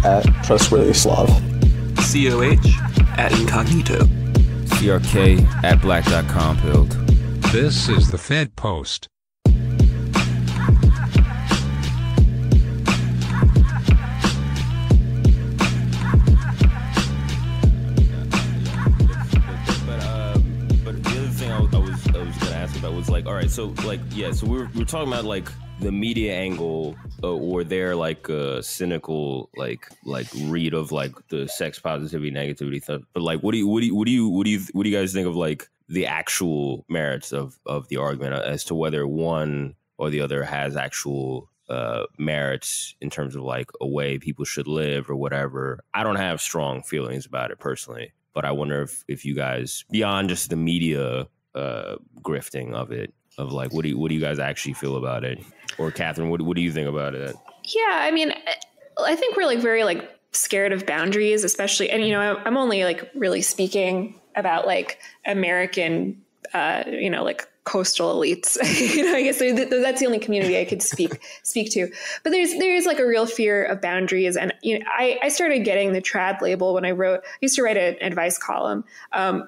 at TrustworthySlav. COH at Incognito. CRK at black.com. This is the Fed Post. Was like, all right, so like, yeah, so we're talking about like the media angle or their like cynical like read of like the sex positivity negativity stuff. But like, what do you guys think of like the actual merits of the argument as to whether one or the other has actual merits in terms of like a way people should live or whatever? I don't have strong feelings about it personally, but I wonder if you guys, beyond just the media grifting of it, of like, what do you guys actually feel about it? Or Catherine, what do you think about it? Yeah, I mean, I think we're like very like scared of boundaries, especially, and you know, I'm only like really speaking about like American, you know, like coastal elites. You know, I guess that's the only community I could speak to. But there is like a real fear of boundaries, and you know, I started getting the trad label when I used to write an advice column,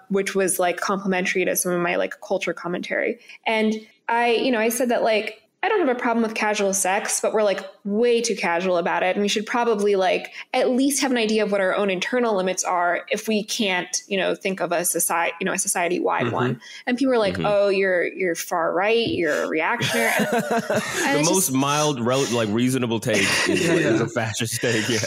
which was like complimentary to some of my like culture commentary, and I said that like, I don't have a problem with casual sex, but we're like way too casual about it. And we should probably like at least have an idea of what our own internal limits are if we can't, you know, think of a society-wide one. And people are like, oh, you're far right, you're a reactionary. And the most mild, like reasonable take is a fascist take. Yeah.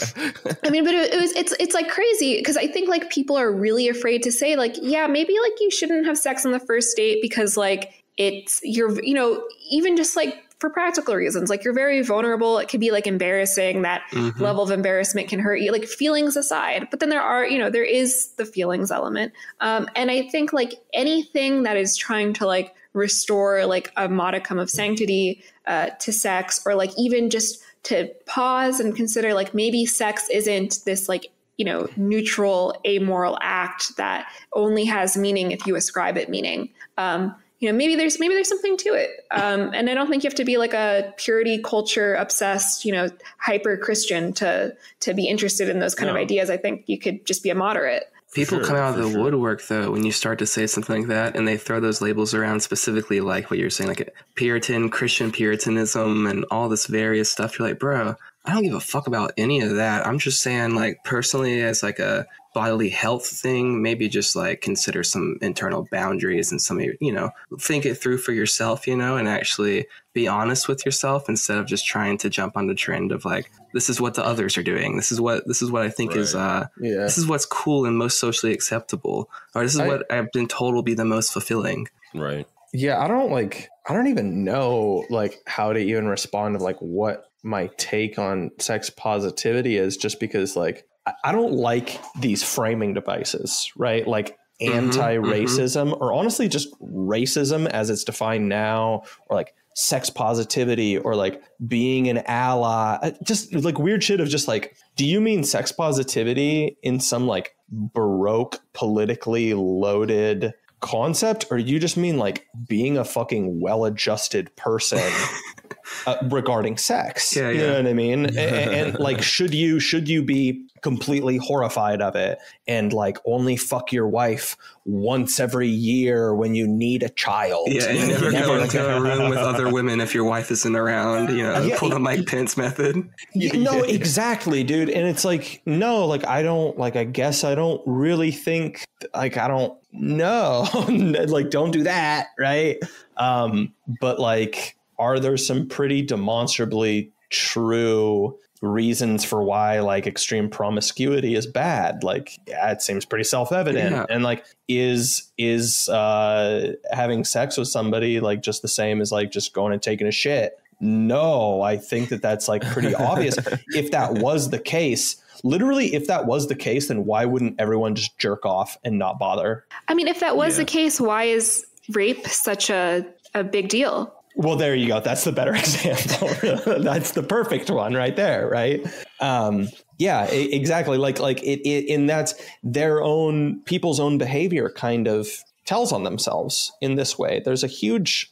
I mean, but it's like crazy because I think like people are really afraid to say like, yeah, maybe like you shouldn't have sex on the first date because like you're, you know, even just like for practical reasons, like you're very vulnerable. It could be like embarrassing. That level of embarrassment can hurt you, like feelings aside. But then there is the feelings element. And I think like anything that is trying to like restore like a modicum of sanctity to sex, or like even just to pause and consider like maybe sex isn't this like, you know, neutral, amoral act that only has meaning if you ascribe it meaning. You know, maybe there's something to it. And I don't think you have to be like a purity culture obsessed, you know, hyper Christian to be interested in those kind of ideas. I think you could just be a moderate. People come out of the woodwork, though, when you start to say something like that, and they throw those labels around, specifically like what you're saying, like Puritan, Christian Puritanism, and all this various stuff. You're like, bro, I don't give a fuck about any of that. I'm just saying, like, personally, as like a bodily health thing, maybe just like consider some internal boundaries and some, you know, think it through for yourself, you know, and actually be honest with yourself instead of just trying to jump on the trend of like, this is what the others are doing. This is what I think is, this is what's cool and most socially acceptable, or this is what I've been told will be the most fulfilling. Right. Yeah. I don't even know like how to even respond to like what my take on sex positivity is, just because like, I don't like these framing devices, right? Like anti-racism or honestly just racism as it's defined now, or like sex positivity or like being an ally, just like weird shit of just like, do you mean sex positivity in some like Baroque politically loaded concept, or you just mean like being a fucking well-adjusted person regarding sex? You know what I mean? And like, should you be completely horrified of it and like only fuck your wife once every year when you need a child? Yeah, and never go into a room with other women if your wife isn't around, you know, pull the Mike Pence method. No, exactly, dude. And it's like, no, like, I guess I don't really think, like, I don't know, like, don't do that. Right. But like, are there some pretty demonstrably true reasons for why like extreme promiscuity is bad? Like, yeah, it seems pretty self-evident. Yeah. And like, is having sex with somebody like just the same as like just going and taking a shit? No, I think that's like pretty obvious. If that was the case, literally, if that was the case, then why wouldn't everyone just jerk off and not bother? I mean, if that was the case, why is rape such a big deal? Well, there you go. That's the better example. That's the perfect one right there. Right. Yeah, exactly. Like it, and that's their own people's own behavior kind of tells on themselves in this way. There's a huge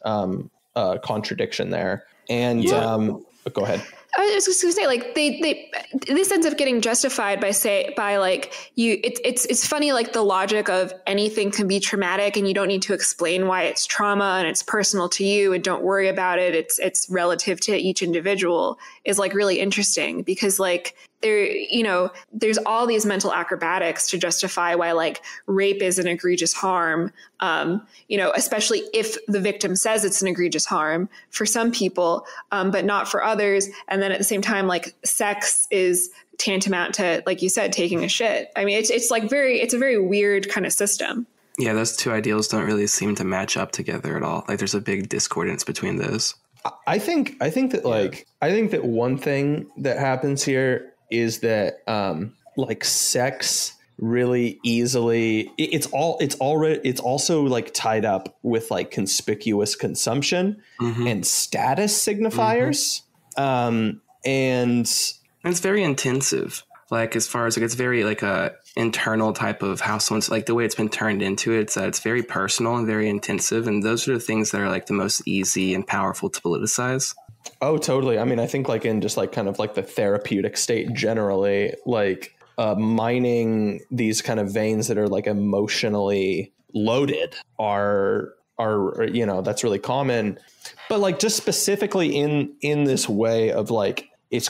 contradiction there. And go ahead. I was just gonna say, like, this ends up getting justified by like it's funny, like the logic of anything can be traumatic and you don't need to explain why it's trauma and it's personal to you and don't worry about it. It's relative to each individual is like really interesting because like there's all these mental acrobatics to justify why like rape is an egregious harm, especially if the victim says it's an egregious harm for some people, but not for others. And then at the same time, like sex is tantamount to, like you said, taking a shit. I mean, it's a very weird kind of system. Yeah, those two ideals don't really seem to match up together at all. Like there's a big discordance between those. I think that one thing that happens here is that like sex really easily it's also like tied up with like conspicuous consumption and status signifiers. And it's very intensive, like as far as like it's very like a internal type of how someone's like the way it's been turned into it's very personal and very intensive, and those are the things that are like the most easy and powerful to politicize. Oh, totally. I mean, I think like in just like kind of like the therapeutic state generally, like mining these kind of veins that are like emotionally loaded are that's really common. But like just specifically in this way of like it's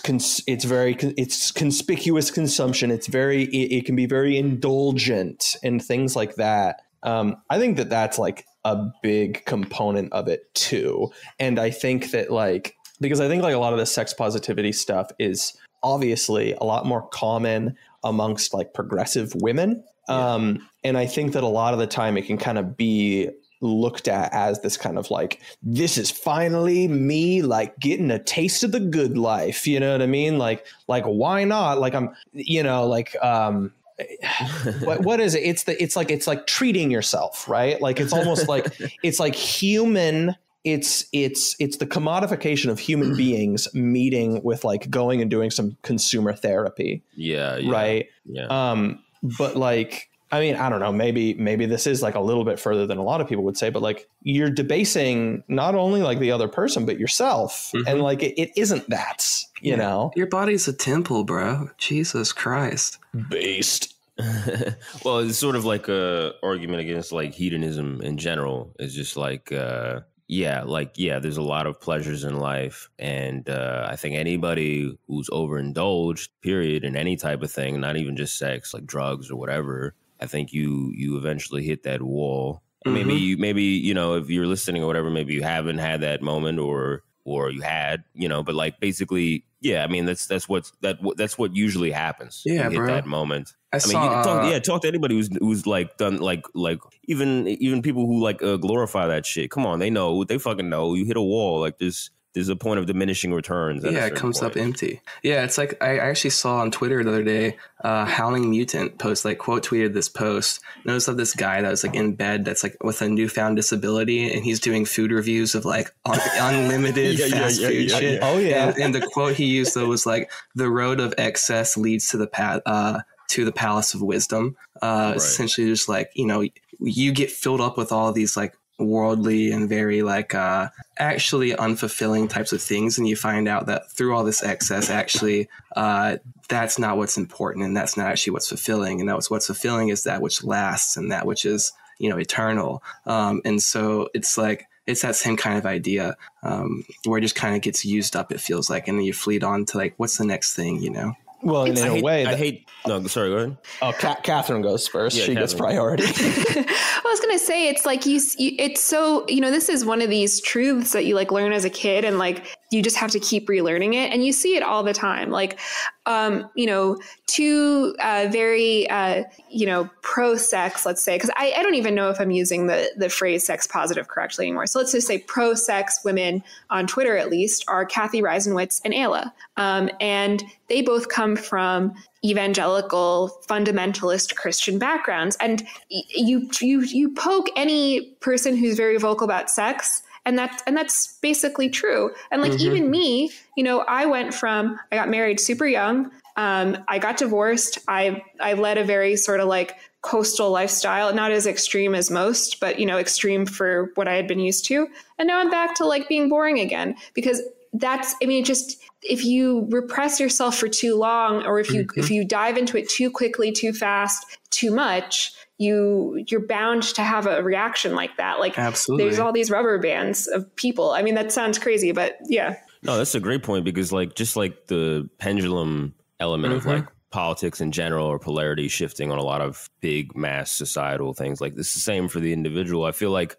conspicuous consumption. It can be very indulgent and things like that. I think that that's like a big component of it too. And I think that like, because I think like a lot of the sex positivity stuff is obviously a lot more common amongst like progressive women. And I think that a lot of the time it can kind of be looked at as this kind of like, this is finally me like getting a taste of the good life. You know what I mean? Like why not? Like I'm, what is it? It's like treating yourself, right? Like it's almost like it's like human. It's the commodification of human beings meeting with like going and doing some consumer therapy. Yeah. Right. Yeah. But like, I mean, I don't know, maybe this is like a little bit further than a lot of people would say, but like you're debasing not only like the other person, but yourself. And like, it isn't that, you know, your body's a temple, bro. Jesus Christ. Based. Well, it's sort of like a argument against like hedonism in general. It's just like, there's a lot of pleasures in life. And I think anybody who's overindulged, period, in any type of thing, not even just sex, like drugs or whatever, I think you eventually hit that wall. Maybe if you're listening or whatever, maybe you haven't had that moment or you had, but like basically, yeah, I mean, that's what usually happens. Yeah, you hit bro. that moment. I mean, talk to anybody who's like done like even people who like glorify that shit. Come on, they fucking know you hit a wall. Like there's a point of diminishing returns. Yeah, it comes up empty. Yeah, it's like I actually saw on Twitter the other day, Howling Mutant quote tweeted this post. Notice of this guy that was like in bed that's like with a newfound disability, and he's doing food reviews of like unlimited fast food shit. Oh yeah, and the quote he used though was like, "The road of excess leads to the palace of wisdom." Right. Essentially, just like you get filled up with all these like worldly and very like actually unfulfilling types of things, and you find out that through all this excess actually that's not what's important, and that's not actually what's fulfilling, and what's fulfilling is that which lasts and that which is eternal. And so it's like it's that same kind of idea where it just kind of gets used up, it feels like, and then you fleet on to like what's the next thing. Well, in a way, I hate. No, sorry. Go ahead. Oh, Catherine goes first. Yeah, she gets priority. I was going to say, it's like it's so, this is one of these truths that you like learn as a kid, and like you just have to keep relearning it, and you see it all the time. Like, two very pro-sex, let's say, because I don't even know if I'm using the phrase sex positive correctly anymore. So let's just say pro-sex women on Twitter, at least, are Kathy Reisenwitz and Ayla. And they both come from evangelical fundamentalist Christian backgrounds. And you poke any person who's very vocal about sex, and that's basically true. And like, even me, I got married super young. I got divorced. I led a very sort of like coastal lifestyle, not as extreme as most, but extreme for what I had been used to. And now I'm back to like being boring again, because that's, I mean, just if you repress yourself for too long, or if you dive into it too quickly, too fast, too much, you're bound to have a reaction like that. Like, absolutely, there's all these rubber bands of people. I mean, that sounds crazy, but yeah. No, that's a great point, because like, just like the pendulum element of like politics in general, or polarity shifting on a lot of big mass societal things, like this is the same for the individual. I feel like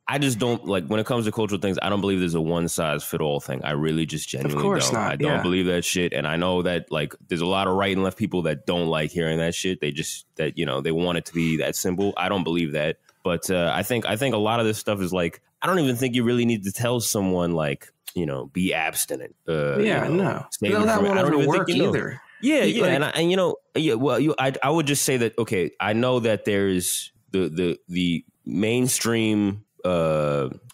I just don't, like, when it comes to cultural things, I don't believe there's a one size fit all thing. I really just genuinely don't. I don't believe that shit. And I know that, like, there's a lot of right and left people that don't like hearing that shit. They just, that, you know, they want it to be that simple. I don't believe that. But I think a lot of this stuff is like, I don't even think you really need to tell someone, like, you know, be abstinent. No, that won't ever work either. Yeah, yeah. Like, I would just say that, okay, I know that there's the mainstream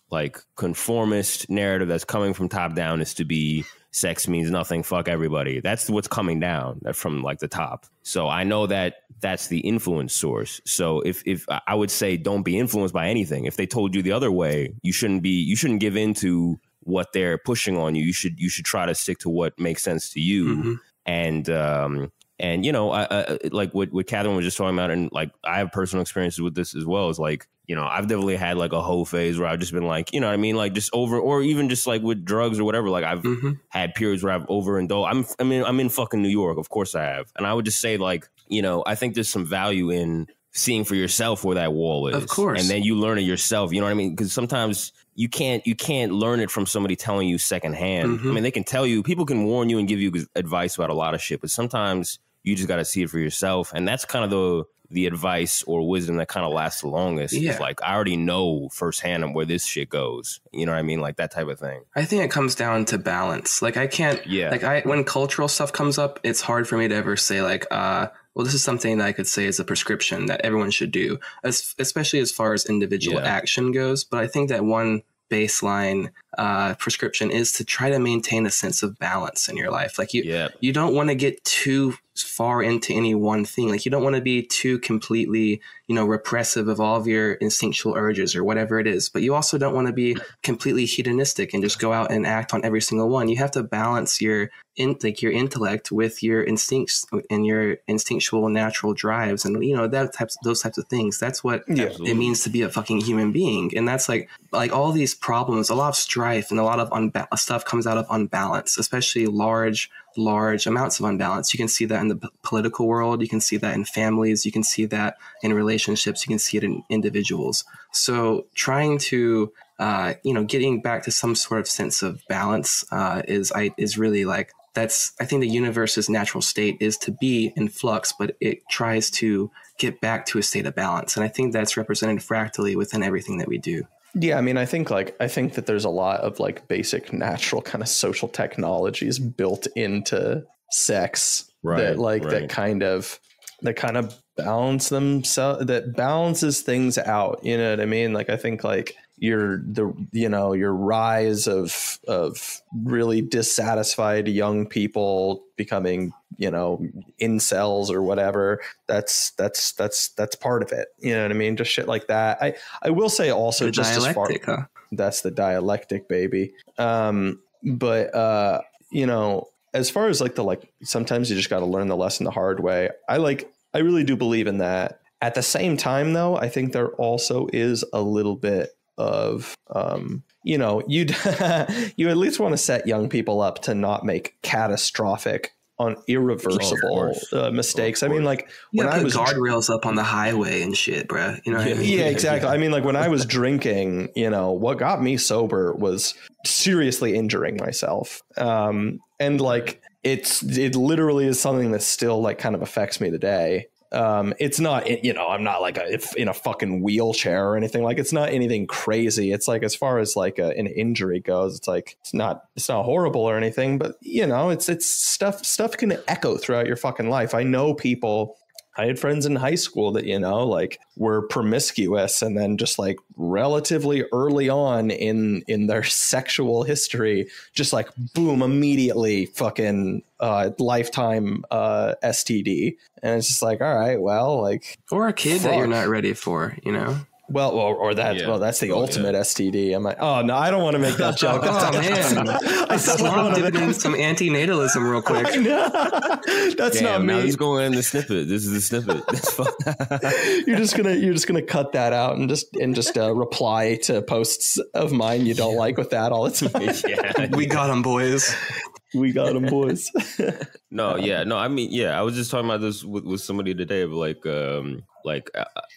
like conformist narrative that's coming from top down is to be sex means nothing, fuck everybody. That's what's coming down from like the top. So I know that that's the influence source. So if I would say, don't be influenced by anything. If they told you the other way, you shouldn't give in to what they're pushing on you. You should try to stick to what makes sense to you. And you know, I like what Katherine was just talking about, and like I have personal experiences with this as well. Is like, you know, I've definitely had like a whole phase where I've just been like, you know what I mean, like just over, or even just like with drugs or whatever. Like I've had periods where I've overindulged. I'm in fucking New York, of course I have, and I would just say, like, you know, I think there's some value in seeing for yourself where that wall is, of course, and then you learn it yourself. You know what I mean? Because sometimes you can't learn it from somebody telling you secondhand. I mean, they can tell you, people can warn you and give you advice about a lot of shit, but sometimes you just got to see it for yourself. And that's kind of the advice or wisdom that kind of lasts the longest. Yeah. It's like, I already know firsthand where this shit goes. You know what I mean? Like that type of thing. I think it comes down to balance. Like I can't, when cultural stuff comes up, it's hard for me to ever say like, well, this is something that I could say is a prescription that everyone should do, especially as far as individual action goes. But I think that one baseline prescription is to try to maintain a sense of balance in your life. Like you don't want to get too far into any one thing. Like you don't want to be too completely, you know, repressive of all of your instinctual urges or whatever it is. But you also don't want to be completely hedonistic and just go out and act on every single one. You have to balance your intellect with your instincts and your instinctual natural drives, and you know, those types of things. That's what it means to be a fucking human being. And that's like all these problems, a lot of strife and a lot of stuff comes out of unbalance, especially large amounts of unbalance. You can see that in the political world. You can see that in families. You can see that in relationships. You can see it in individuals. So trying to, getting back to some sort of sense of balance is really like, that's, I think the universe's natural state is to be in flux, but it tries to get back to a state of balance. And I think that's represented fractally within everything that we do. Yeah, I mean, I think that there's a lot of like basic natural kind of social technologies built into sex that kind of balance themselves, that balances things out. You know what I mean? Like I think like your rise of really dissatisfied young people becoming, you know, incels or whatever, that's part of it. You know what I mean? Just shit like that. I will say also the just dialectic, as far, that's the dialectic, baby. But you know, as far as like sometimes you just got to learn the lesson the hard way. I really do believe in that. At the same time, though, I think there also is a little bit of, you know, you at least want to set young people up to not make catastrophic irreversible mistakes. I mean, like when I was guardrails up on the highway and shit, bro. You know what I mean? Yeah, exactly. I mean, like when I was drinking, you know, what got me sober was seriously injuring myself. And like it literally is something that still like kind of affects me today. It's not, you know, I'm not like in a fucking wheelchair or anything. Like it's not anything crazy. It's like, as far as like an injury goes, it's like, it's not horrible or anything, but you know, it's stuff can echo throughout your fucking life. I had friends in high school that, you know, like were promiscuous, and then just like relatively early on in their sexual history, just like boom, immediately fucking lifetime STD. And it's just like, all right, well, like, or a kid that you're not ready for, you know? Well, or that. Yeah. Well, that's the Oh, ultimate yeah. STD. I'm like, oh no, I don't want to make that joke. Oh man, I still don't SLAV want dipped to. in some antinatalism real quick. That's not Damn, now me. he's going in the snippet. This is the snippet. That's fun. You're just gonna cut that out and just reply to posts of mine you don't like with that all the time. We got him, boys. We got them, boys. No, I mean, I was just talking about this with somebody today of like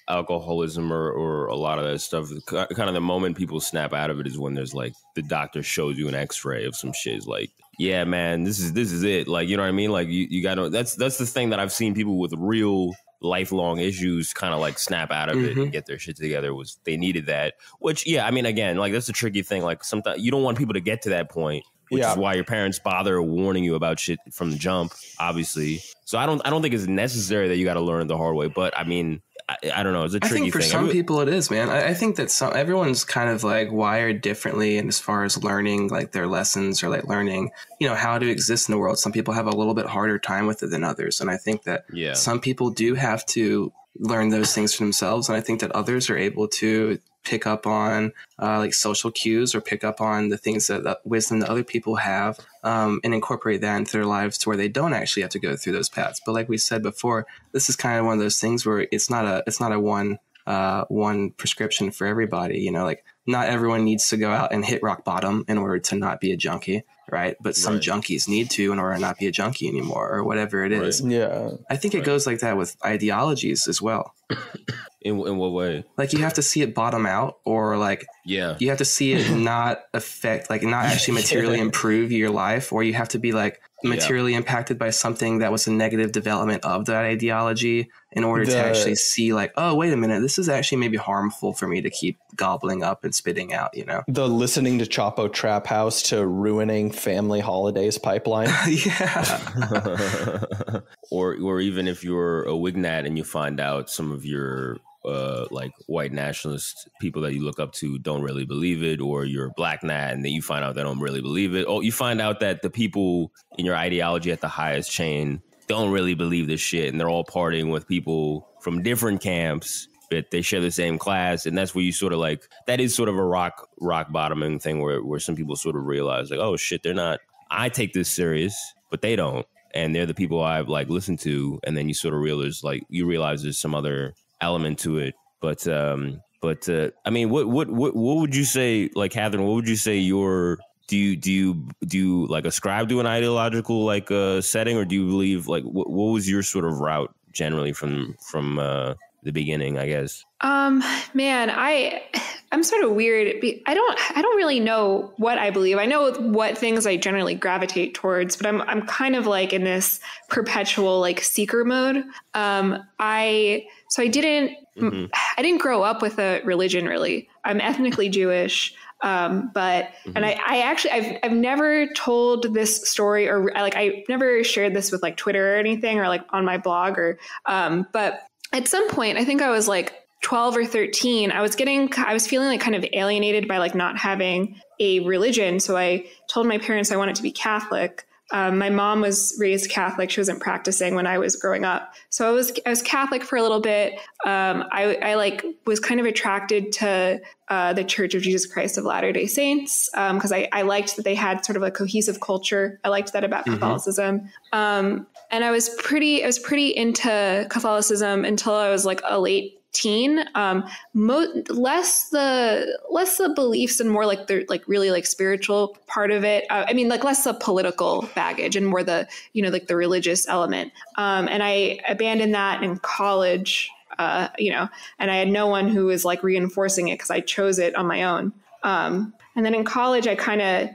alcoholism or a lot of that stuff. Kind of the moment people snap out of it is when there's like the doctor shows you an X-ray of some shit. It's like, yeah, man, this is it. Like, you know what I mean? Like you got to. That's the thing that I've seen people with real lifelong issues kind of like snap out of it and get their shit together. Was they needed that? Which, yeah, I mean, again, like that's a tricky thing. Like sometimes you don't want people to get to that point. Which is why your parents bother warning you about shit from the jump, obviously. So I don't think it's necessary that you got to learn it the hard way. But I mean, I don't know. It's a tricky thing. I think for some people it is, man. I think that everyone's kind of like wired differently, and as far as learning like their lessons or like learning, how to exist in the world. Some people have a little bit harder time with it than others, and I think that some people do have to learn those things for themselves, and I think that others are able to pick up on like social cues or pick up on the things that wisdom that other people have and incorporate that into their lives to where they don't actually have to go through those paths. But like we said before, this is kind of one of those things where it's not a one prescription for everybody. Like not everyone needs to go out and hit rock bottom in order to not be a junkie, right? But some junkies need to in order to not be a junkie anymore or whatever it is. Yeah, I think it goes like that with ideologies as well. In what way? Like you have to see it bottom out, or like you have to see it not affect, like not actually materially improve your life, or you have to be like materially impacted by something that was a negative development of that ideology in order to actually see like, oh, wait a minute, this is actually maybe harmful for me to keep gobbling up and spitting out, The listening to Chapo Trap House to ruining family holidays pipeline. Or even if you're a Wignat and you find out some of your like white nationalist people that you look up to don't really believe it, or you're a black nat and then you find out they don't really believe it. Oh, you find out that the people in your ideology at the highest chain don't really believe this shit, and they're all partying with people from different camps, but they share the same class. And that's where you sort of like, that is sort of a rock bottoming thing where some people sort of realize like, oh shit, they're not, I take this serious, but they don't. And they're the people I've like listened to. And then you sort of realize there's some other element to it. But I mean, what would you say, like, Katherine, what would you say do you like ascribe to an ideological like setting, or do you believe like what was your sort of route generally from the beginning, I guess? Man, I'm sort of weird. I don't really know what I believe. I know what things I generally gravitate towards, but I'm kind of like in this perpetual like seeker mode. I didn't grow up with a religion really. I'm ethnically Jewish. And I've never told this story, or like I've never shared this with like Twitter or anything, or like on my blog, or but at some point, I think I was like 12 or 13, I was feeling like kind of alienated by like not having a religion. So I told my parents I wanted to be Catholic. My mom was raised Catholic. She wasn't practicing when I was growing up. So I was Catholic for a little bit. I like was kind of attracted to the Church of Jesus Christ of Latter-day Saints because I liked that they had sort of a cohesive culture. I liked that about Catholicism. And I was pretty into Catholicism until I was like a late teen. Less the beliefs and more like the like really like spiritual part of it. I mean, like less the political baggage and more the like the religious element. And I abandoned that in college. And I had no one who was like reinforcing it because I chose it on my own. And then in college, I kind of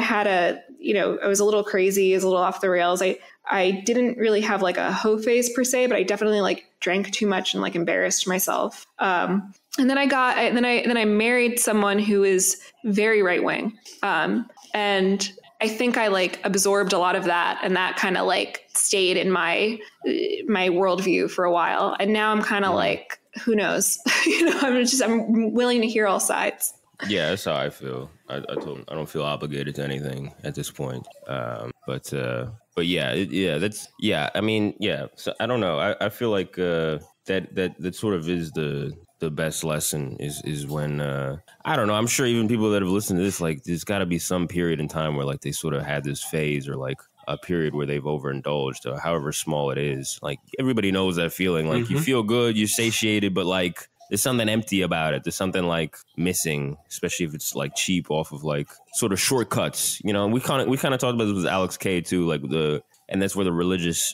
had I was a little crazy, I was a little off the rails. I didn't really have like a hoe phase per se, but I definitely like drank too much and like embarrassed myself. And then I married someone who is very right wing. And I think I like absorbed a lot of that, and that kind of like stayed in my worldview for a while. And now I'm kind of like, who knows? I'm willing to hear all sides. Yeah, that's how I feel. I don't feel obligated to anything at this point. But yeah. I mean, yeah. So I don't know. I feel like that sort of is the the best lesson is when I don't know. I'm sure even people that have listened to this, like, there's got to be some period in time where like they sort of had this phase or like a period where they've overindulged, or however small it is. Like everybody knows that feeling. Like you feel good, you're satiated, but like there's something empty about it. There's something like missing, especially if it's like cheap off of like sort of shortcuts. You know, and we kind of talked about this with Alex K too, like and that's where the religious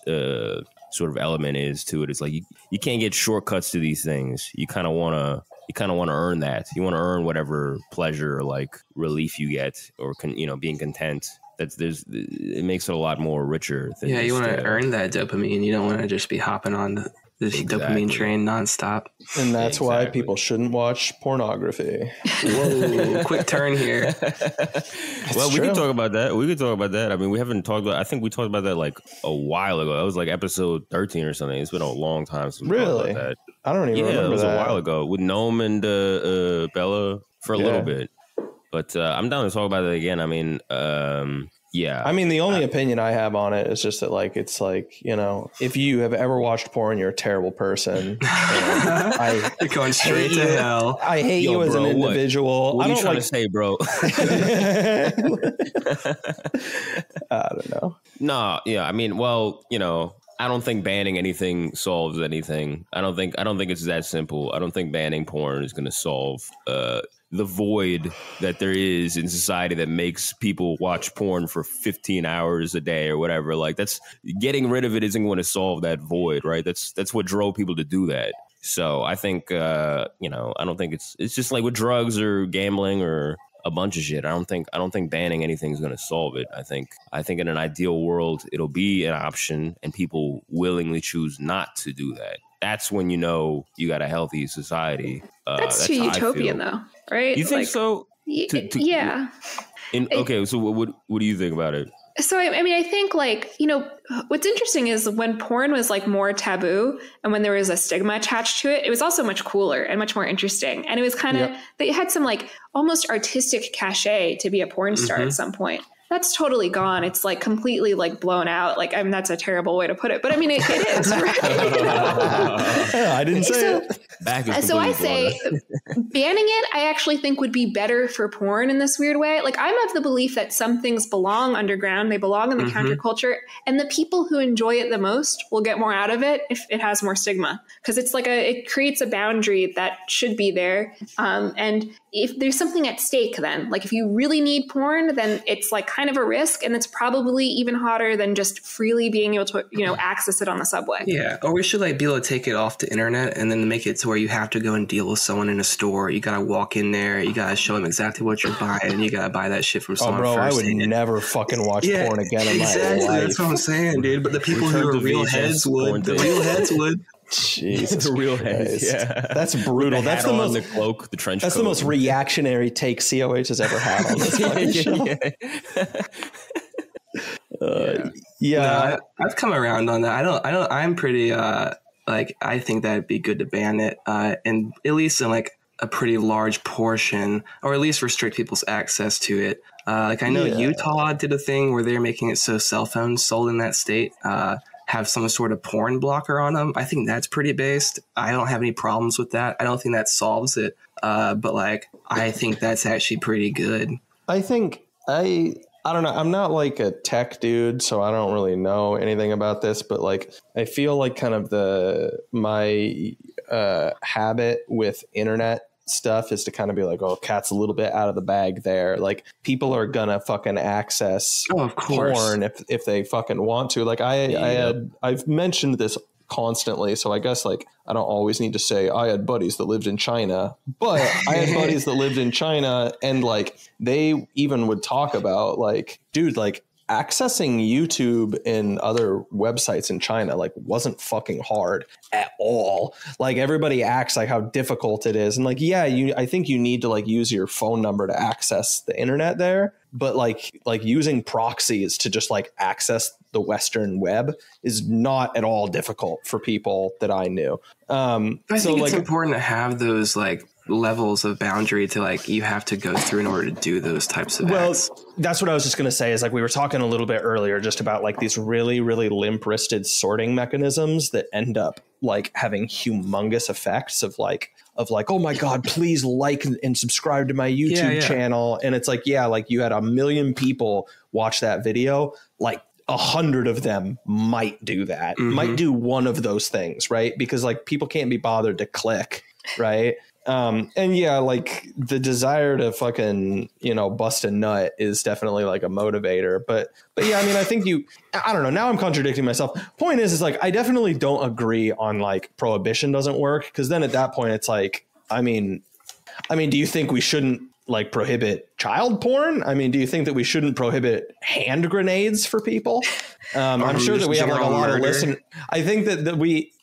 sort of element is to it. It's like you can't get shortcuts to these things. You kind of want to earn that. You want to earn whatever pleasure or like relief you get, or being content. It makes it a lot more richer. Than you want to earn that dopamine. You don't want to just be hopping on this dopamine train nonstop. And that's why people shouldn't watch pornography. Whoa, quick turn here. Well, we can talk about that. I mean, we haven't talked about, I think we talked about that like a while ago. That was like episode 13 or something. It's been a long time since we talked about that. I don't even remember that. It was a while ago with Noam and Bella for a little bit. But I'm down to talk about it again. I mean, yeah. I mean, the only opinion I have on it is just that, like, it's like, if you have ever watched porn, you're a terrible person. You're going straight to hell. I hate you as an individual. What are you trying to say, bro? I don't know. No, yeah. I mean, well, I don't think banning anything solves anything. I don't think it's that simple. I don't think banning porn is going to solve the void that there is in society that makes people watch porn for 15 hours a day or whatever. Like, that's getting rid of it isn't going to solve that void, right? That's what drove people to do that. So I think, I don't think it's just like with drugs or gambling or a bunch of shit. I don't think banning anything is going to solve it. I think in an ideal world, it'll be an option and people willingly choose not to do that. That's when you got a healthy society. That's too utopian, though, right? You think so? Yeah. Okay, so what do you think about it? So, I mean, I think like, what's interesting is when porn was like more taboo and when there was a stigma attached to it, it was also much cooler and much more interesting. And it was kind of, they had some like almost artistic cachet to be a porn star at some point. That's totally gone. It's like completely like blown out. Like, I mean, that's a terrible way to put it, but I mean, it is, right? I didn't say it. So I say banning it, I actually think would be better for porn in this weird way. Like, I'm of the belief that some things belong underground. They belong in the counterculture, and the people who enjoy it the most will get more out of it if it has more stigma. Because it's like it creates a boundary that should be there. And if there's something at stake, then like if you really need porn, then it's like kind of a risk, and it's probably even hotter than just freely being able to access it on the subway. Yeah, or we should like be able to take it off the internet and then make it to where you have to go and deal with someone in a store. You gotta walk in there, you gotta show them exactly what you're buying, and you gotta buy that shit from someone. Oh, bro, first. I would never fucking watch porn again in my life. That's what I'm saying, dude. But the people who are real heads would. The real heads would. Jesus, the real heads. Yeah, that's brutal. That's the most the cloak, the trench. That's coat. The most reactionary take COH has ever had on this fucking show. I've come around on that. I'm pretty like, I think that'd be good to ban it, and at least in like a pretty large portion, or at least restrict people's access to it. Like, I know Utah did a thing where they're making it so cell phones sold in that state have some sort of porn blocker on them. I think that's pretty based. I don't have any problems with that. I don't think that solves it. But like, I think that's actually pretty good. I think I don't know. I'm not like a tech dude, so I don't really know anything about this, but like, I feel like kind of my habit with internet stuff is to kind of be like, oh, cat's a little bit out of the bag there. Like, people are gonna fucking access porn if they fucking want to. Like, I've mentioned this constantly, so I guess like I don't always need to say I had buddies that lived in China, but I had buddies that lived in China, and like they even would talk about like, dude, like accessing YouTube and other websites in China like wasn't fucking hard at all. Like, everybody acts like how difficult it is, and like, I think you need to like use your phone number to access the internet there, but like using proxies to just like access the Western web is not at all difficult for people that I knew. I think it's important to have those like levels of boundary to like you have to go through in order to do those types of acts. That's what I was just going to say is like we were talking a little bit earlier just about like these really, really limp-wristed sorting mechanisms that end up like having humongous effects of like, oh my God, please like and subscribe to my YouTube channel. And it's like, yeah, like you had 1 million people watch that video, like 100 of them might do that, might do one of those things, right? Because like people can't be bothered to click, right? And yeah, like the desire to fucking, you know, bust a nut is definitely like a motivator. But yeah, I mean, I think I don't know. Now I'm contradicting myself. Point is like, I definitely don't agree on like prohibition doesn't work. Because then at that point, it's like, I mean, do you think we shouldn't like prohibit child porn? I mean, do you think that we shouldn't prohibit hand grenades for people? I'm sure that we have like a lot of listeners. I think that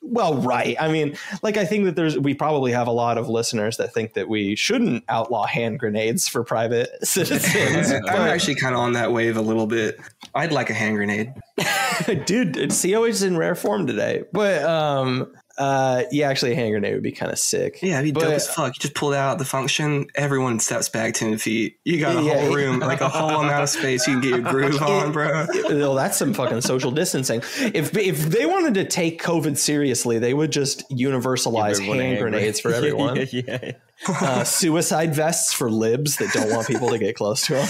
right. I mean, like, I think that we probably have a lot of listeners that think that we shouldn't outlaw hand grenades for private citizens. I'm actually kind of on that wave a little bit. I'd like a hand grenade. Dude, CO is in rare form today. But yeah, actually a hand grenade would be kind of sick. Yeah, it'd be dope as fuck. You just pull out the function, everyone steps back 10 feet. You got a whole room, like a whole amount of space you can get your groove on, bro. Well, that's some fucking social distancing. If they wanted to take COVID seriously, they would just universalize hand grenades for everyone. Suicide vests for libs that don't want people to get close to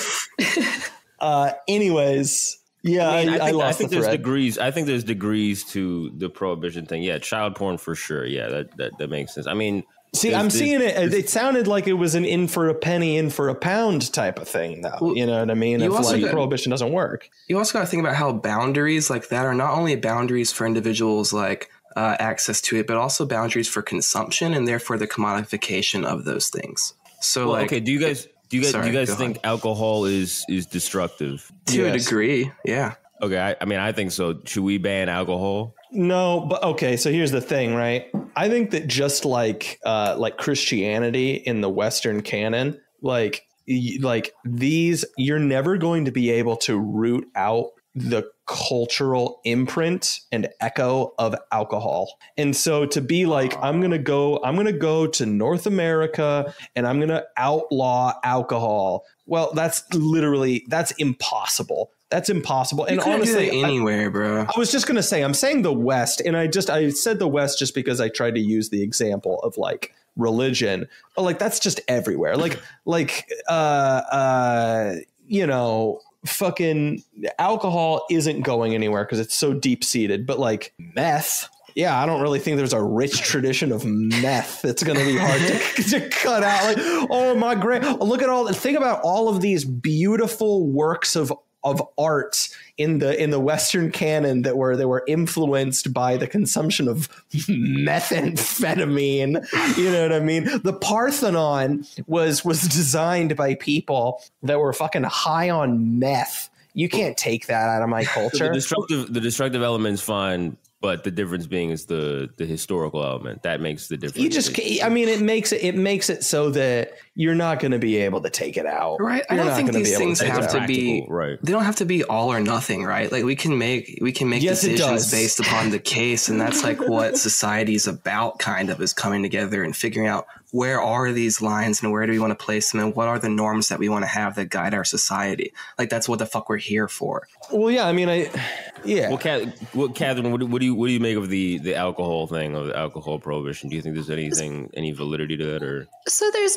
them. Anyways. Yeah, I think there's degrees. I think there's degrees to the prohibition thing. Yeah, child porn for sure. Yeah, that makes sense. I mean, see, I'm seeing it. It sounded like it was an in for a penny, in for a pound type of thing, though. Well, you know what I mean? If like prohibition doesn't work. You also got to think about how boundaries like that are not only boundaries for individuals like access to it, but also boundaries for consumption and therefore the commodification of those things. So, well, okay, do you guys think alcohol is destructive? To a degree, yeah. Okay, I mean, I think so. Should we ban alcohol? No, but okay, so here's the thing, right? I think that just like Christianity in the Western canon, like these, you're never going to be able to root out the cultural imprint and echo of alcohol. And so to be like, I'm going to go to North America and I'm going to outlaw alcohol. Well, that's impossible. That's impossible. And honestly, do that anywhere, bro. I was just going to say, I'm saying the West, and I said the West just because I tried to use the example of like religion, but like, that's just everywhere. You know, fucking alcohol isn't going anywhere because it's so deep seated, but like meth, yeah, I don't really think there's a rich tradition of meth that's going to be hard to cut out. Like, oh my think about all of these beautiful works of art in the Western canon that were influenced by the consumption of methamphetamine. You know what I mean? The Parthenon was designed by people that were fucking high on meth. You can't take that out of my culture. The destructive element's fine, but the difference being is the historical element that makes the difference. It makes it so that you're not going to be able to take it out. Right. I don't think these things have to be right. They don't have to be all or nothing, right? Like we can make decisions based upon the case. And that's like what society's about, kind of, is coming together and figuring out where are these lines and where do we want to place them and what are the norms that we want to have that guide our society. Like that's what the fuck we're here for. Well, yeah, I mean, Well, Katherine, what do you make of the alcohol thing, of the alcohol prohibition? Do you think there's any validity to that, or? So there's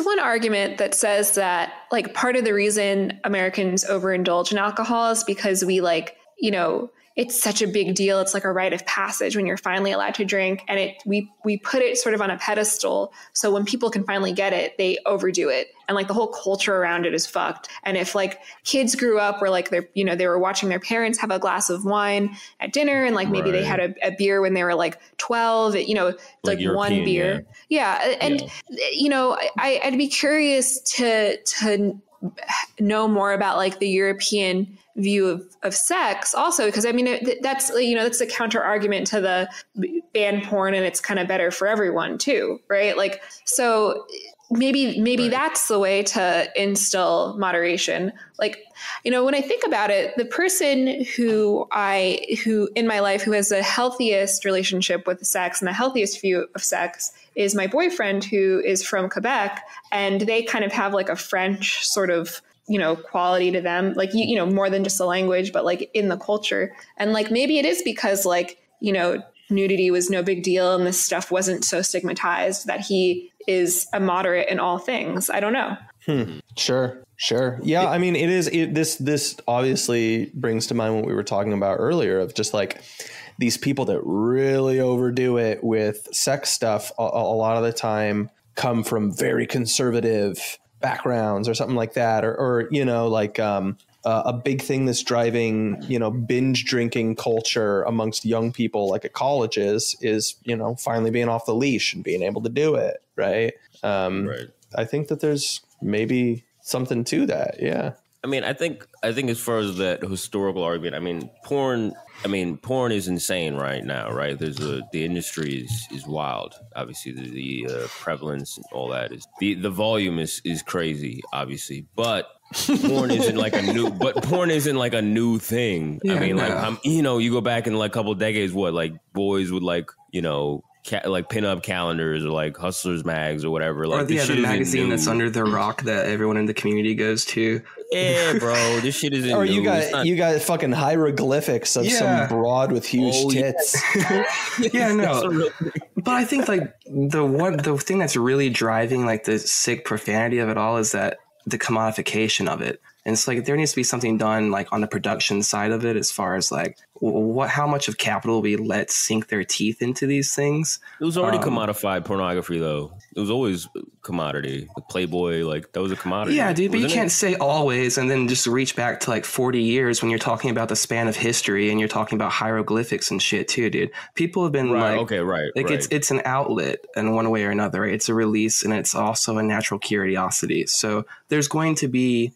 one argument that says that like part of the reason Americans overindulge in alcohol is because we it's such a big deal. It's like a rite of passage when you're finally allowed to drink, and we put it sort of on a pedestal. So when people can finally get it, they overdo it. And like the whole culture around it is fucked. And if like kids grew up where like they were watching their parents have a glass of wine at dinner, and like maybe they had a beer when they were like 12, like European, one beer. Yeah. And, I'd be curious to know more about like the European view of sex also, because I mean, that's a counter argument to the ban porn and it's kind of better for everyone too. Right. Like, so maybe that's the way to instill moderation. Like, when I think about it, the person who in my life who has the healthiest relationship with sex and the healthiest view of sex is my boyfriend, who is from Quebec, and they kind of have like a French sort of quality to them, like more than just the language, but like in the culture. And like maybe it is because like nudity was no big deal and this stuff wasn't so stigmatized that he is a moderate in all things. I don't know. Sure. Yeah. I mean, this obviously brings to mind what we were talking about earlier of just like these people that really overdo it with sex stuff a lot of the time come from very conservative backgrounds or something like that. Or like a big thing that's driving, binge drinking culture amongst young people, like at colleges, is, finally being off the leash and being able to do it. Right. Right. I think that there's maybe something to that. Yeah. I mean, I think as far as that historical argument, porn is insane right now, right? The industry is wild. Obviously, the prevalence and all that is the volume is crazy, obviously, but porn isn't like a new thing. Yeah, I mean, like you go back in like a couple of decades, like boys would like like pinup calendars or like Hustlers mags or whatever. Like, or the magazine that's under the rock that everyone in the community goes to. Yeah, bro, this shit isn't. Or you got fucking hieroglyphics of some broad with huge tits. Yeah, no. But I think like the thing that's really driving like the sick profanity of it all is that the commodification of it. And it's like there needs to be something done like on the production side of it, as far as like how much of capital we let sink their teeth into these things. It was already commodified pornography, though. It was always commodity. The Playboy, like that was a commodity. Yeah, dude, but you can't say always and then just reach back to like 40 years when you're talking about the span of history and you're talking about hieroglyphics and shit too, dude. People have been right. It's an outlet in one way or another. Right? It's a release and it's also a natural curiosity. So it's going to be